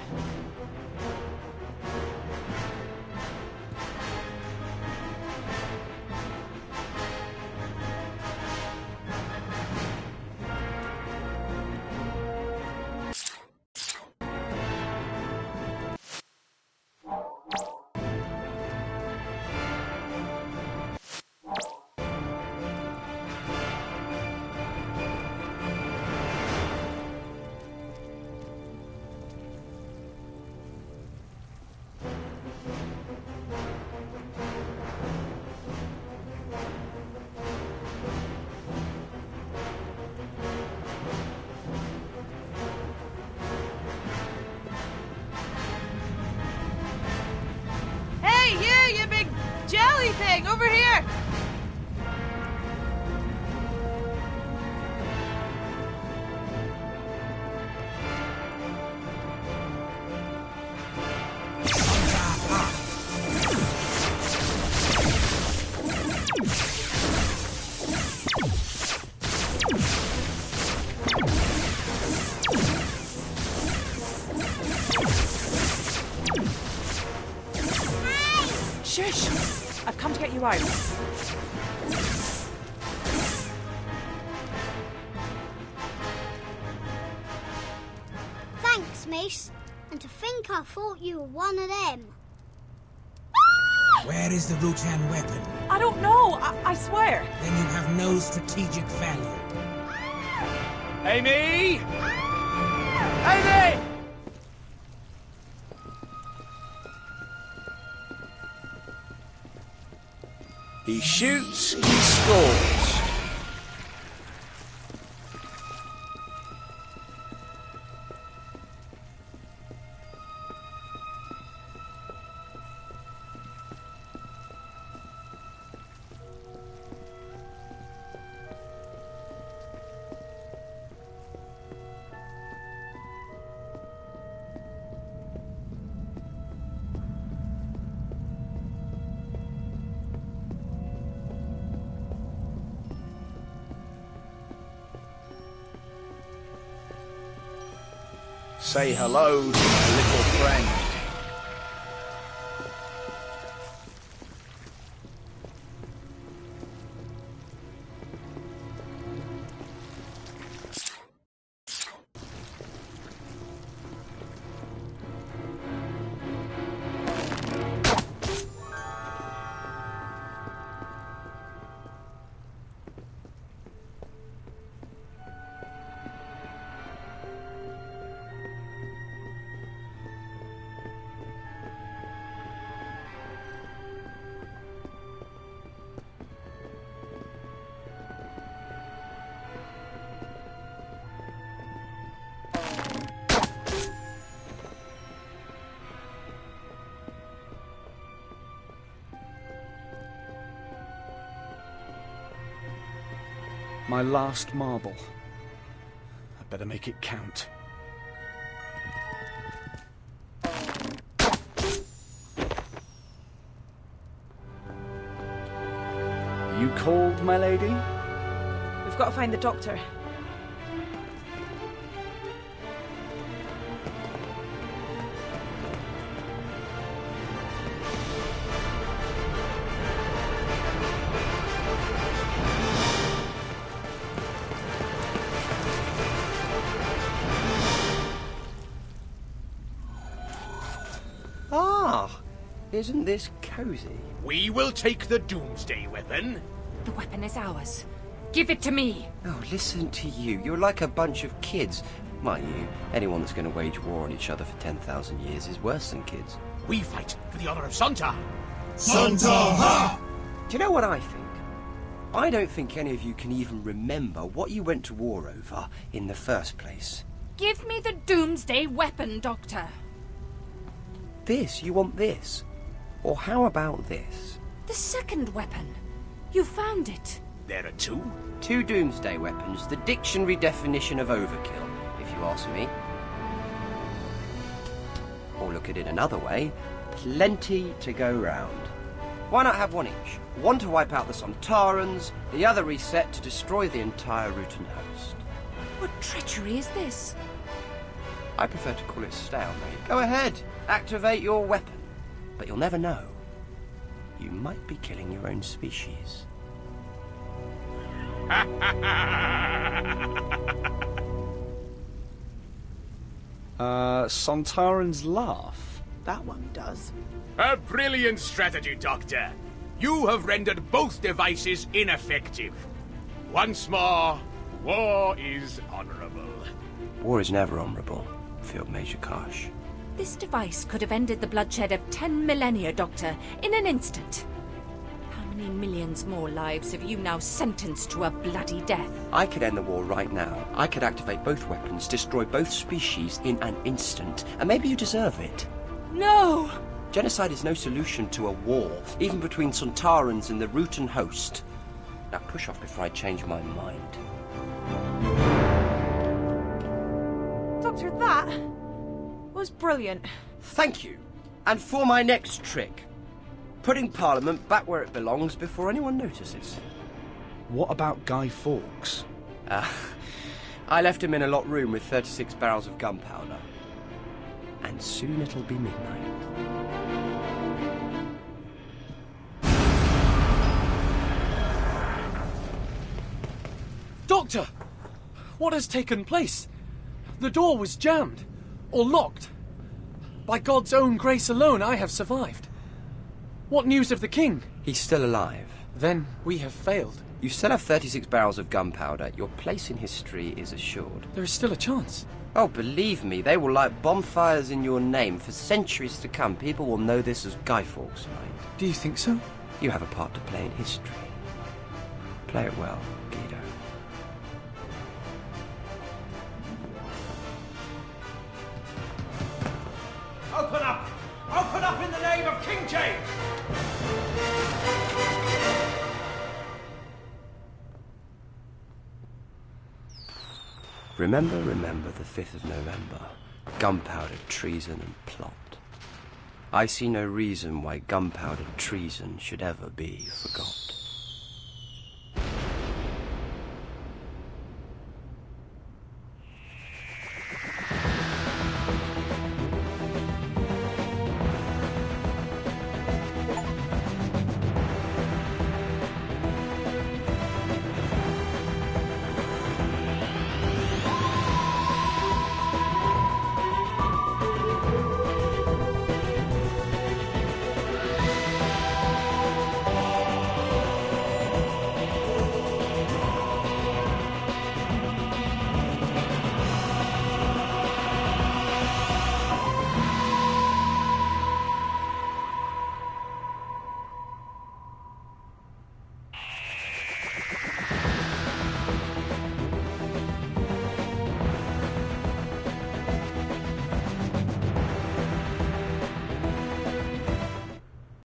glowy thing! Over here! Shush! I've come to get you out. Thanks, miss. And to think I thought you were one of them. Where is the Rutan weapon? I don't know, I swear. Then you have no strategic value. Amy! Amy! He shoots, he scores. Say hello to my little friend. My last marble. I'd better make it count. You called, my lady? We've got to find the doctor. Ah, isn't this cozy? We will take the Doomsday weapon. The weapon is ours. Give it to me. Oh, listen to you. You're like a bunch of kids. Mind you, anyone that's going to wage war on each other for 10,000 years is worse than kids. We fight for the honor of Sontar. Sontar! Do you know what I think? I don't think any of you can even remember what you went to war over in the first place. Give me the Doomsday weapon, Doctor. This? You want this? Or how about this? The second weapon. You found it. There are two? Two Doomsday weapons, the dictionary definition of overkill, if you ask me. Or look at it another way, plenty to go round. Why not have one each? One to wipe out the Sontarans, the other reset to destroy the entire Rutan host. What treachery is this? I prefer to call it stalemate. Go ahead, activate your weapon. But you'll never know. You might be killing your own species. Sontaran's laugh? That one does. A brilliant strategy, Doctor. You have rendered both devices ineffective. Once more, war is honorable. War is never honorable, Field Major Karsh. This device could have ended the bloodshed of 10 millennia, Doctor, in an instant. How many millions more lives have you now sentenced to a bloody death? I could end the war right now. I could activate both weapons, destroy both species in an instant. And maybe you deserve it. No! Genocide is no solution to a war, even between Sontarans and the Rutan host. Now push off before I change my mind. Doctor, that was brilliant. Thank you. And for my next trick, putting Parliament back where it belongs before anyone notices. What about Guy Fawkes? I left him in a locked room with 36 barrels of gunpowder. And soon it'll be midnight. Doctor! What has taken place? The door was jammed, or locked. By God's own grace alone, I have survived. What news of the king? He's still alive. Then we have failed. You still have 36 barrels of gunpowder. Your place in history is assured. There is still a chance. Oh, believe me, they will light bonfires in your name for centuries to come. People will know this as Guy Fawkes Night. Do you think so? You have a part to play in history. Play it well, Guido. Open up! Open up in the name of King James! Remember the 5th of November. Gunpowder, treason and plot. I see no reason why gunpowder treason should ever be forgot.